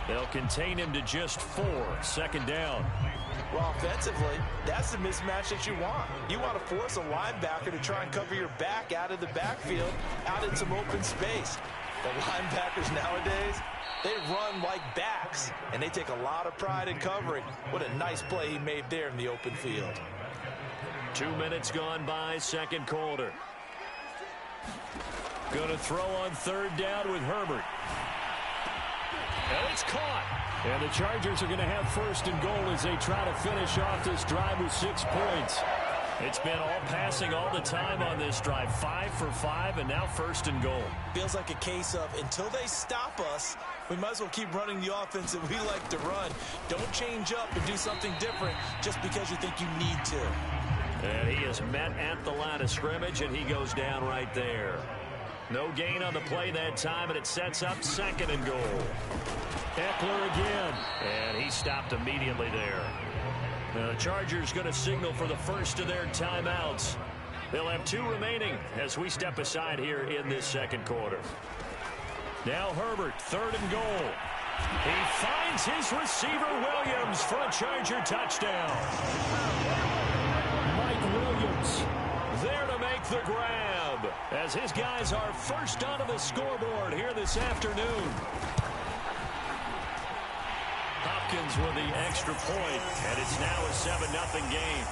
S4: They'll contain him to just 4. 2nd down.
S2: Well, offensively, that's the mismatch that you want. You want to force a linebacker to try and cover your back out of the backfield, out in some open space. The linebackers nowadays, they run like backs, and they take a lot of pride in covering. What a nice play he made there in the open field.
S4: 2 minutes gone by, 2nd quarter. Going to throw on 3rd down with Herbert. And it's caught. And the Chargers are going to have 1st and goal as they try to finish off this drive with 6 points. It's been all passing all the time on this drive. 5 for 5, and now 1st and goal.
S2: Feels like a case of until they stop us, we might as well keep running the offense that we like to run. Don't change up and do something different just because you think you need to.
S4: And he is met at the line of scrimmage, and he goes down right there. No gain on the play that time, and it sets up 2nd and goal. Eckler again, and he stopped immediately there. The Chargers going to signal for the first of their timeouts. They'll have 2 remaining as we step aside here in this 2nd quarter. Now Herbert, 3rd and goal. He finds his receiver Williams for a Charger touchdown. Mike Williams there to make the grab as his guys are first onto the scoreboard here this afternoon. Hopkins with the extra point, and it's now a 7-0 game.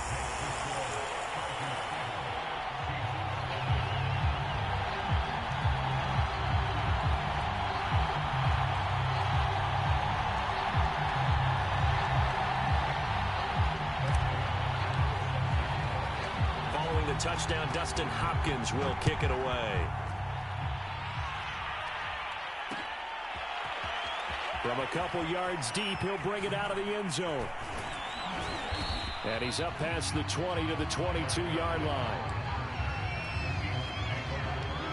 S4: Following the touchdown, Dustin Hopkins will kick it away. From a couple yards deep, he'll bring it out of the end zone. And he's up past the 20 to the 22-yard line.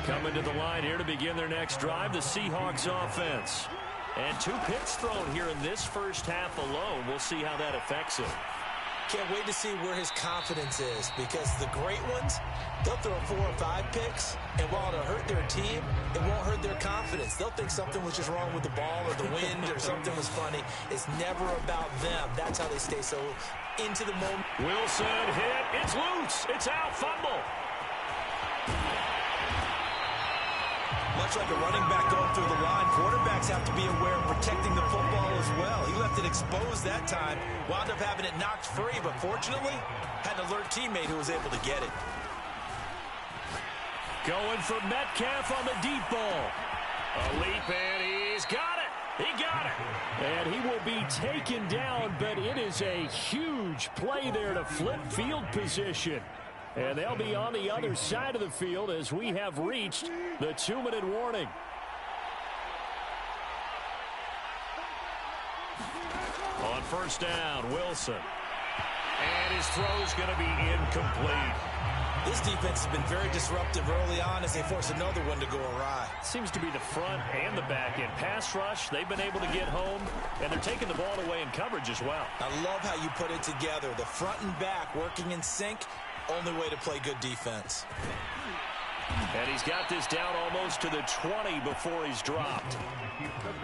S4: Coming to the line here to begin their next drive, the Seahawks offense. And 2 picks thrown here in this first half alone. We'll see how that affects it.
S2: Can't wait to see where his confidence is, because the great ones, they'll throw 4 or 5 picks, and while it'll hurt their team, it won't hurt their confidence. They'll think something was just wrong with the ball or the wind or something was funny. It's never about them. That's how they stay so into the moment.
S4: Wilson hit. It's loose. It's out. Fumble.
S2: Much like a running back going through the line, quarterbacks have to be aware of protecting the football as well. He left it exposed that time, wound up having it knocked free, but fortunately, had an alert teammate who was able to get it.
S4: Going for Metcalf on the deep ball. A leap, and he's got it. He got it. And he will be taken down, but it is a huge play there to flip field position. And they'll be on the other side of the field as we have reached the 2-minute warning. On first down, Wilson. And his throw is going to be incomplete.
S2: This defense has been very disruptive early on as they force another one to go awry.
S4: Seems to be the front and the back end. Pass rush, they've been able to get home, and they're taking the ball away in coverage as well.
S2: I love how you put it together. The front and back working in sync. Only way to play good defense.
S4: And he's got this down almost to the 20 before he's dropped.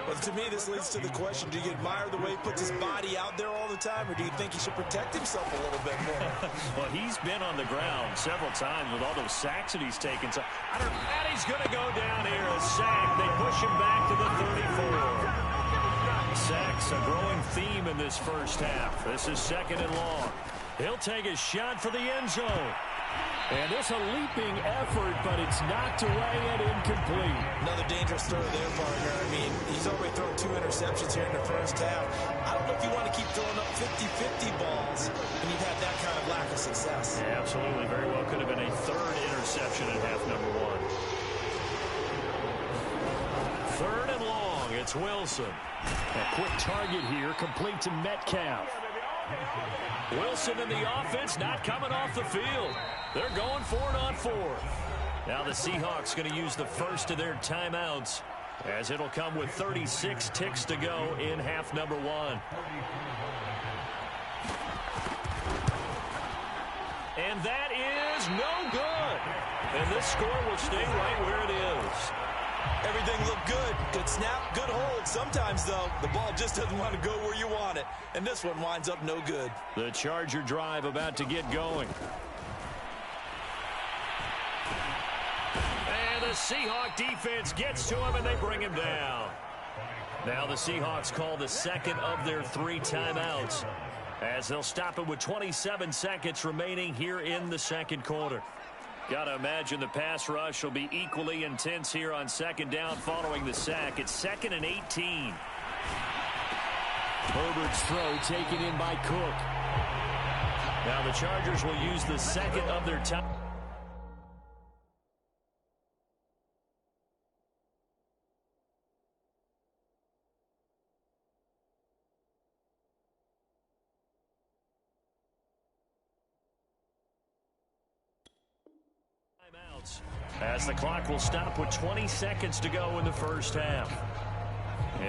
S2: Well, to me, this leads to the question, do you admire the way he puts his body out there all the time, or do you think he should protect himself a little bit more?
S4: Well, he's been on the ground several times with all those sacks that he's taken. So I don't know. And he's going to go down here, a sack. They push him back to the 34. Sacks, a growing theme in this first half. This is 2nd and long. He'll take a shot for the end zone. And it's a leaping effort, but it's knocked away and incomplete.
S2: Another dangerous throw there, partner. I mean, he's already thrown 2 interceptions here in the first half. I don't know if you want to keep throwing up 50-50 balls when you've had that kind of lack of success.
S4: Yeah, absolutely. Very well could have been a 3rd interception in half number 1. 3rd and long. It's Wilson. A quick target here, complete to Metcalf. Wilson and the offense not coming off the field. They're going for it on 4th. Now the Seahawks going to use the first of their timeouts, as it'll come with 36 ticks to go in half number 1. And that is no good. And this score will stay right where it is.
S2: Everything looked good. Good snap, good hold. Sometimes, though, the ball just doesn't want to go where you want it. And this one winds up no good.
S4: The Charger drive about to get going. And the Seahawk defense gets to him, and they bring him down. Now the Seahawks call the 2nd of their 3 timeouts, as they'll stop it with 27 seconds remaining here in the 2nd quarter. Got to imagine the pass rush will be equally intense here on 2nd down following the sack. It's 2nd and 18. Herbert's throw taken in by Cook. Now the Chargers will use the 2nd of their time. As the clock will stop with 20 seconds to go in the first half.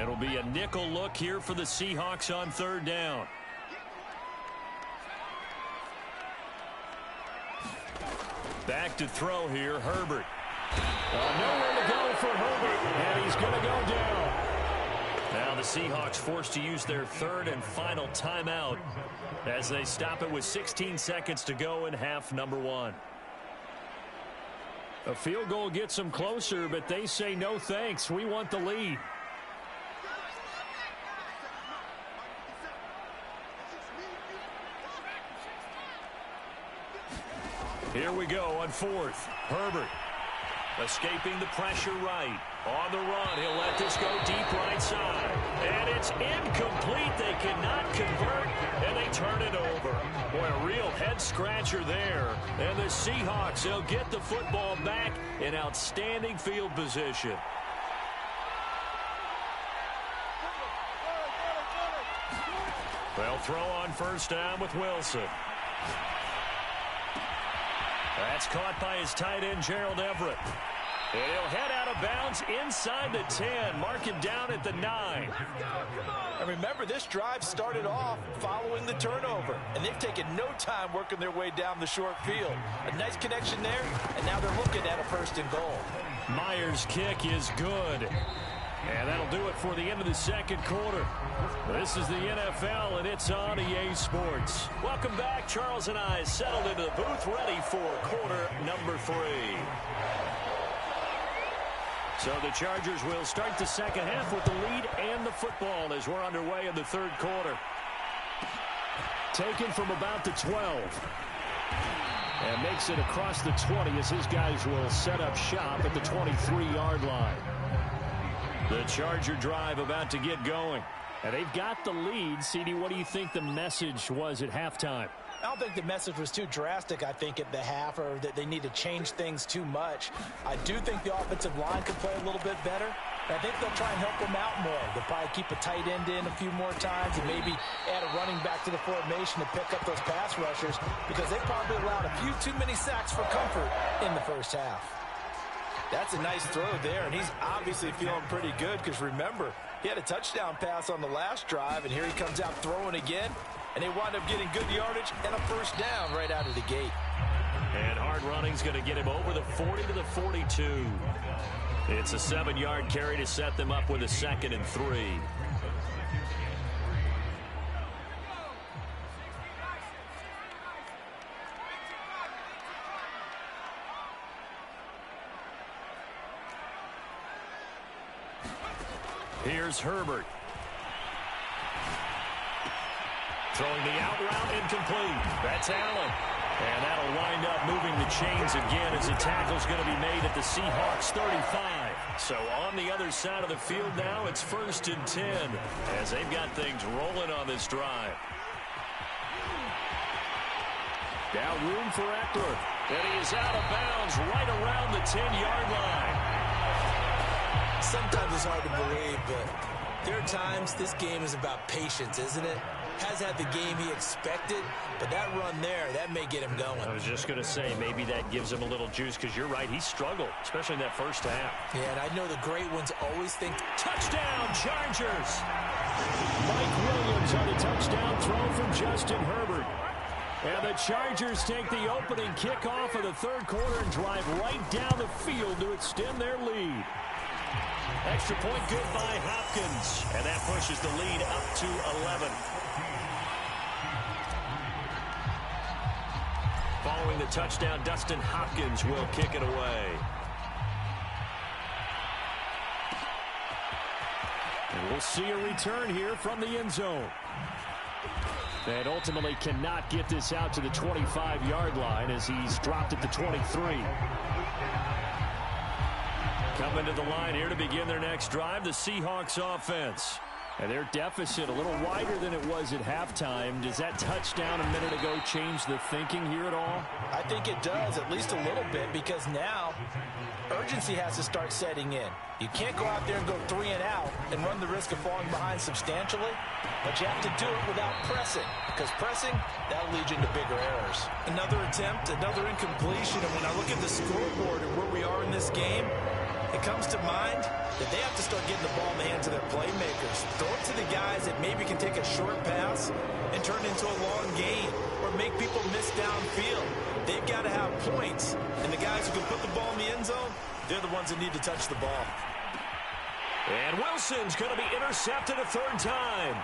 S4: It'll be a nickel look here for the Seahawks on 3rd down. Back to throw here, Herbert. Nowhere to go for Herbert, and he's going to go down. Now the Seahawks forced to use their 3rd and final timeout as they stop it with 16 seconds to go in half number 1. A field goal gets them closer, but they say no thanks. We want the lead. Here we go on 4th. Herbert escaping the pressure right. On the run, he'll let this go deep right side. And it's incomplete. They cannot convert, and they turn it over. Boy, a real head-scratcher there. And the Seahawks, they'll get the football back in outstanding field position. They'll throw on first down with Wilson. That's caught by his tight end, Gerald Everett. And he'll head out of bounds inside the 10. Mark him down at the 9.
S2: And remember, this drive started off following the turnover. And they've taken no time working their way down the short field. A nice connection there, and now they're looking at a first and goal.
S4: Myers' kick is good. And that'll do it for the end of the second quarter. This is the NFL, and it's on EA Sports. Welcome back. Charles and I settled into the booth, ready for quarter number 3. So the Chargers will start the second half with the lead and the football as we're underway in the third quarter. Taken from about the 12. And makes it across the 20 as his guys will set up shop at the 23-yard line. The Charger drive about to get going. And they've got the lead. CD, what do you think the message was at halftime?
S2: I don't think the message was too drastic, I think, at the half, or that they need to change things too much. I do think the offensive line could play a little bit better. I think they'll try and help them out more. They'll probably keep a tight end in a few more times and maybe add a running back to the formation to pick up those pass rushers, because they probably allowed a few too many sacks for comfort in the first half. That's a nice throw there, and he's obviously feeling pretty good because, remember, he had a touchdown pass on the last drive, and here he comes out throwing again, and they wind up getting good yardage and a first down right out of the gate.
S4: And hard running's going to get him over the 40 to the 42. It's a 7-yard carry to set them up with a 2nd and 3. Here's Herbert. Throwing the out route, incomplete. That's Allen. And that'll wind up moving the chains again as the tackle's going to be made at the Seahawks 35. So on the other side of the field now, it's 1st and 10 as they've got things rolling on this drive. Now room for Eckler. And he is out of bounds right around the 10-yard line.
S2: Sometimes it's hard to believe, but there are times this game is about patience, isn't it? Has had the game he expected, but that run there, that may get him going.
S4: I was just going to say, maybe that gives him a little juice, because you're right, he struggled, especially in that first half.
S2: Yeah, and I know the great ones always think,
S4: touchdown, Chargers! Mike Williams on a touchdown throw from Justin Herbert. And the Chargers take the opening kickoff of the third quarter and drive right down the field to extend their lead. Extra point good by Hopkins. And that pushes the lead up to 11. Following the touchdown, Dustin Hopkins will kick it away. And we'll see a return here from the end zone. And ultimately cannot get this out to the 25-yard line as he's dropped at the 23. Coming to the line here to begin their next drive, the Seahawks offense. And their deficit a little wider than it was at halftime. Does that touchdown a minute ago change the thinking here at all?
S2: I think it does, at least a little bit, because now urgency has to start setting in. You can't go out there and go 3 and out and run the risk of falling behind substantially, but you have to do it without pressing, because pressing, that'll lead you into bigger errors. Another attempt, another incompletion, and when I look at the scoreboard and where we are in this game, it comes to mind that they have to start getting the ball in the hands of their playmakers. Throw it to the guys that maybe can take a short pass and turn it into a long gain or make people miss downfield. They've got to have points, and the guys who can put the ball in the end zone, they're the ones that need to touch the ball.
S4: And Wilson's going to be intercepted a third time.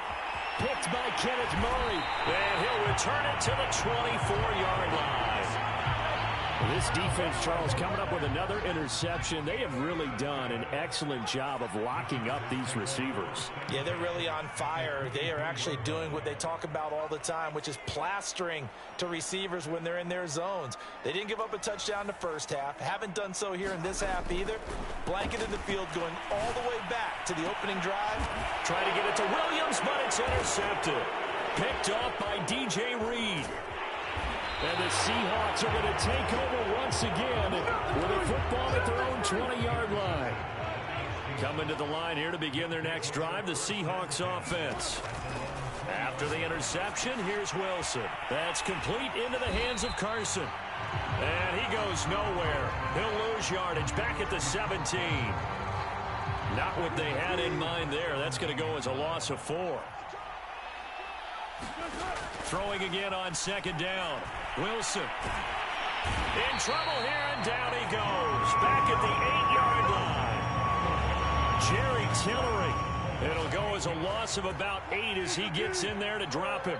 S4: Picked by Kenneth Murray. And he'll return it to the 24-yard line. This defense, Charles, coming up with another interception. They have really done an excellent job of locking up these receivers.
S2: Yeah, they're really on fire. They are actually doing what they talk about all the time, which is plastering to receivers when they're in their zones. They didn't give up a touchdown in the first half. Haven't done so here in this half either. Blanketed the field going all the way back to the opening drive.
S4: Trying to get it to Williams, but it's intercepted. Picked off by DJ Reed. And the Seahawks are going to take over once again with a football at their own 20-yard line. Coming to the line here to begin their next drive, the Seahawks offense. After the interception, here's Wilson. That's complete into the hands of Carson. And he goes nowhere. He'll lose yardage back at the 17. Not what they had in mind there. That's going to go as a loss of 4. Throwing again on second down. Wilson in trouble here, and down he goes. Back at the 8-yard line. Jerry Tillery. It'll go as a loss of about 8 as he gets in there to drop him.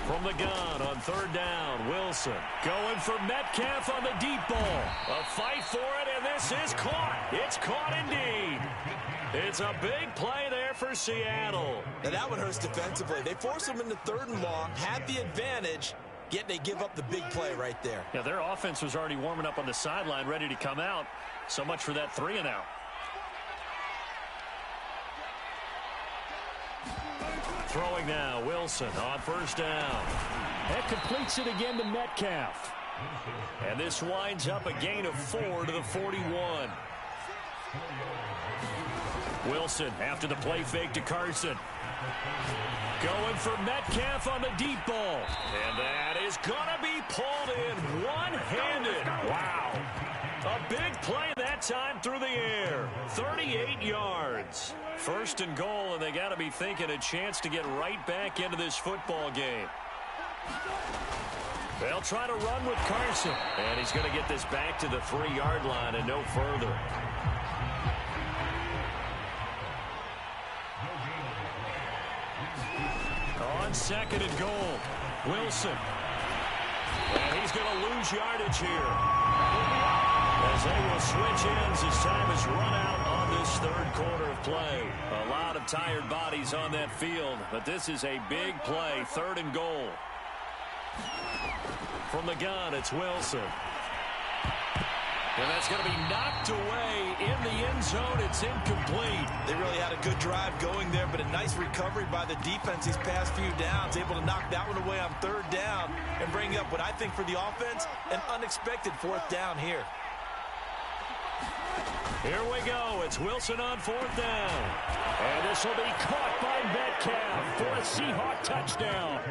S4: From the gun on third down, Wilson going for Metcalf on the deep ball. A fight for it, and this is caught. It's caught indeed. It's a big play there for Seattle.
S2: Now that one hurts defensively. They force them into 3rd and long, had the advantage, yet they give up the big play right there.
S4: Yeah, their offense was already warming up on the sideline, ready to come out. So much for that 3-and-out. Throwing now, Wilson on first down. That completes it again to Metcalf. And this winds up a gain of 4 to the 41. Wilson after the play fake to Carson. Going for Metcalf on the deep ball. And that is going to be pulled in one-handed. Wow. A big play that time through the air. 38 yards. 1st and goal, and they got to be thinking a chance to get right back into this football game. They'll try to run with Carson. And he's going to get this back to the 3-yard line and no further. On 2nd and goal, Wilson. And he's going to lose yardage here. As they will switch ends as time has run out on this 3rd quarter of play. A lot of tired bodies on that field, but this is a big play. 3rd and goal. From the gun, it's Wilson. And that's going to be knocked away in the end zone. It's incomplete.
S2: They really had a good drive going there, but a nice recovery by the defense these past few downs. Able to knock that one away on 3rd down and bring up what I think for the offense, an unexpected 4th down here.
S4: Here we go. It's Wilson on 4th down. And this will be caught by Metcalf for a Seahawk touchdown.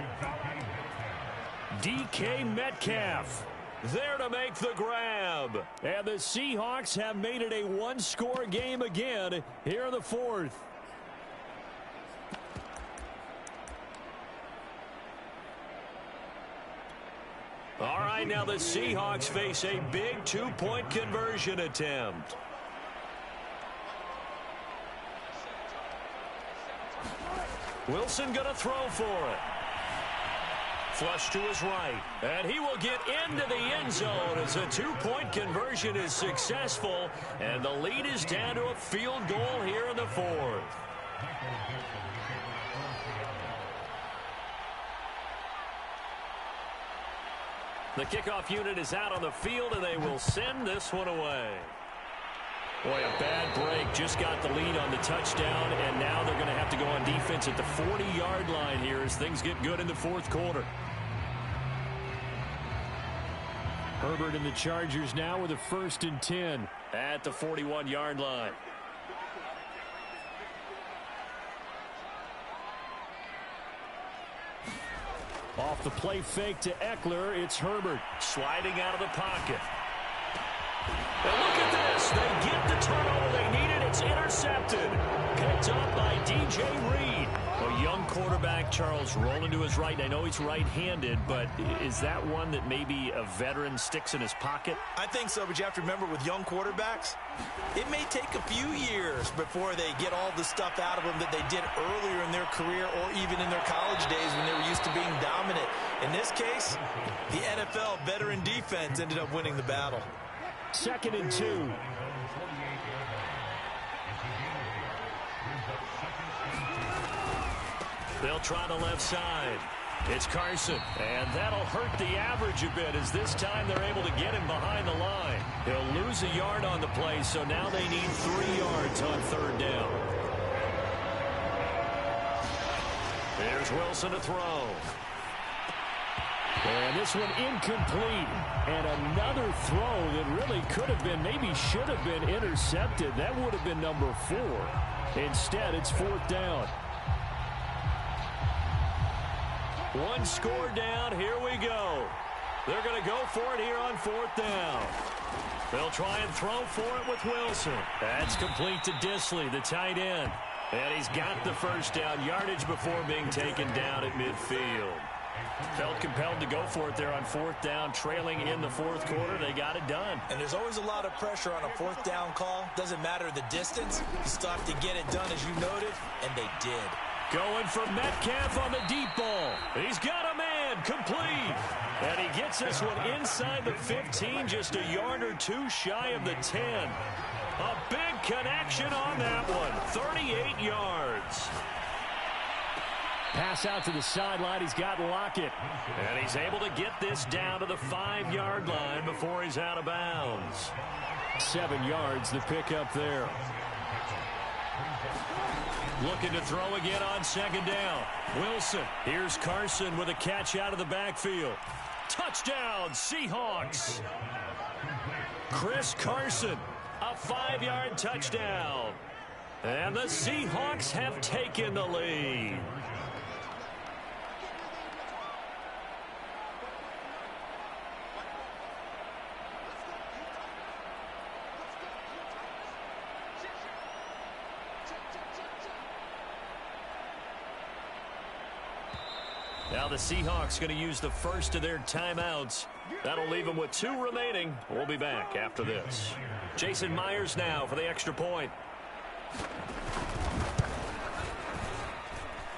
S4: DK Metcalf there to make the grab. And the Seahawks have made it a 1-score game again here in the 4th. All right, now the Seahawks face a big 2-point conversion attempt. Wilson going to throw for it. Flush to his right. And he will get into the end zone as a 2-point conversion is successful. And the lead is down to a field goal here in the 4th. The kickoff unit is out on the field, and they will send this one away. Boy, a bad break. Just got the lead on the touchdown, and now they're going to have to go on defense at the 40-yard line here as things get good in the 4th quarter. Herbert and the Chargers now with a 1st and 10 at the 41-yard line. Off the play fake to Eckler, it's Herbert sliding out of the pocket. And look at this. They get the turnover they needed. It's intercepted. Picked up by DJ Reed. A young quarterback, Charles, rolling to his right. I know he's right-handed, but is that one that maybe a veteran sticks in his pocket?
S2: I think so, but you have to remember with young quarterbacks, it may take a few years before they get all the stuff out of them that they did earlier in their career or even in their college days when they were used to being dominant. In this case, the NFL veteran defense ended up winning the battle.
S4: 2nd and 2. They'll try the left side. It's Carson, and that'll hurt the average a bit as this time they're able to get him behind the line. He'll lose a yard on the play, so now they need 3 yards on 3rd down. Here's Wilson to throw. And this one incomplete. And another throw that really could have been, maybe should have been intercepted. That would have been number 4. Instead, it's 4th down. One score down. Here we go. They're going to go for it here on 4th down. They'll try and throw for it with Wilson. That's complete to Dissly, the tight end. And he's got the first down yardage before being taken down at midfield. Felt compelled to go for it there on 4th down, trailing in the 4th quarter. They got it done.
S2: And there's always a lot of pressure on a 4th down call. Doesn't matter the distance. You still have to get it done, as you noted, and they did.
S4: Going for Metcalf on the deep ball. He's got a man, complete. And he gets this one inside the 15, just a yard or 2 shy of the 10. A big connection on that one, 38 yards. Pass out to the sideline. He's got Lockett. And he's able to get this down to the 5-yard line before he's out of bounds. 7 yards, the pickup there. Looking to throw again on 2nd down. Wilson. Here's Carson with a catch out of the backfield. Touchdown, Seahawks. Chris Carson, a 5-yard touchdown. And the Seahawks have taken the lead. Now the Seahawks going to use the first of their timeouts. That'll leave them with 2 remaining. We'll be back after this. Jason Myers now for the extra point.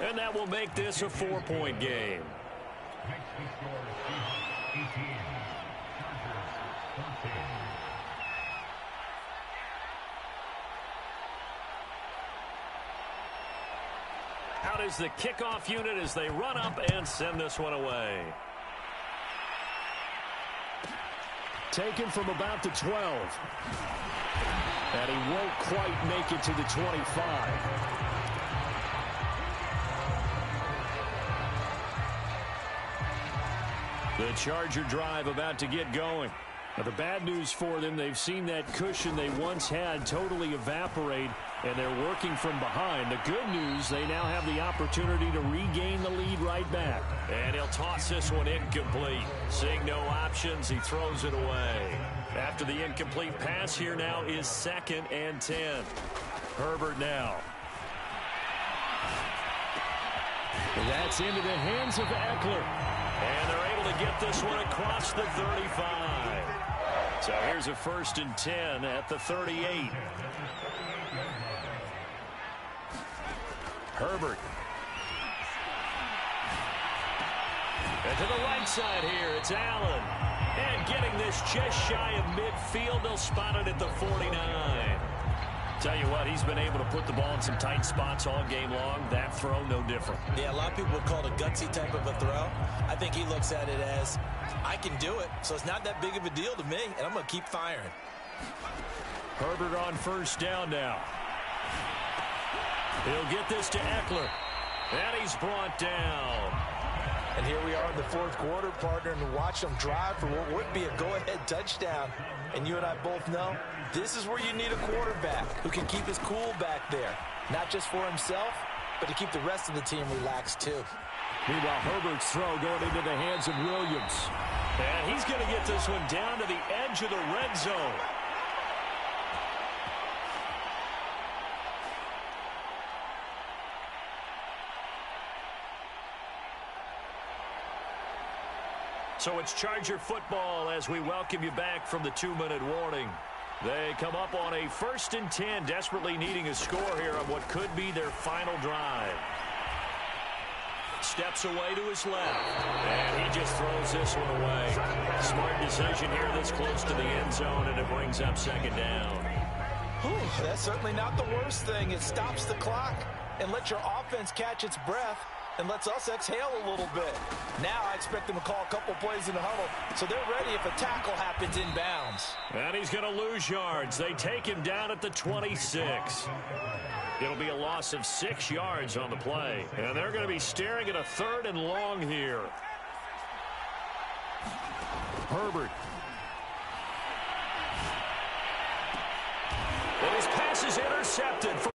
S4: And that will make this a 4-point game. Out is the kickoff unit as they run up and send this one away. Taken from about the 12. And he won't quite make it to the 25. The Charger drive about to get going. Now, the bad news for them, they've seen that cushion they once had totally evaporate, and they're working from behind. The good news, they now have the opportunity to regain the lead right back. And he'll toss this one incomplete. Seeing no options, he throws it away. After the incomplete pass, here now is 2nd and 10. Herbert now. And that's into the hands of Eckler. And they're able to get this one across the 35. So here's a 1st and 10 at the 38. Herbert. And to the right side here, it's Allen. And getting this just shy of midfield, they'll spot it at the 49. Tell you what, he's been able to put the ball in some tight spots all game long. That throw, no different.
S2: Yeah, a lot of people would call it a gutsy type of a throw. I think he looks at it as, I can do it, so it's not that big of a deal to me, and I'm going to keep firing.
S4: Herbert on 1st down now. He'll get this to Eckler. And he's brought down.
S2: And here we are in the 4th quarter, partner, and watch them drive for what would be a go-ahead touchdown. And you and I both know this is where you need a quarterback who can keep his cool back there. Not just for himself, but to keep the rest of the team relaxed, too.
S4: Meanwhile, Herbert's throw going into the hands of Williams. And he's going to get this one down to the edge of the red zone. So it's Charger football as we welcome you back from the 2-minute warning. They come up on a 1st and 10, desperately needing a score here on what could be their final drive. Steps away to his left, and he just throws this one away. Smart decision here this close to the end zone, and it brings up 2nd down.
S2: Whew, that's certainly not the worst thing. It stops the clock and lets your offense catch its breath and lets us exhale a little bit. Now I expect them to call a couple plays in the huddle, so they're ready if a tackle happens inbounds.
S4: And he's going to lose yards. They take him down at the 26. It'll be a loss of 6 yards on the play. And they're going to be staring at a 3rd and long here.
S1: Herbert. And his pass is intercepted.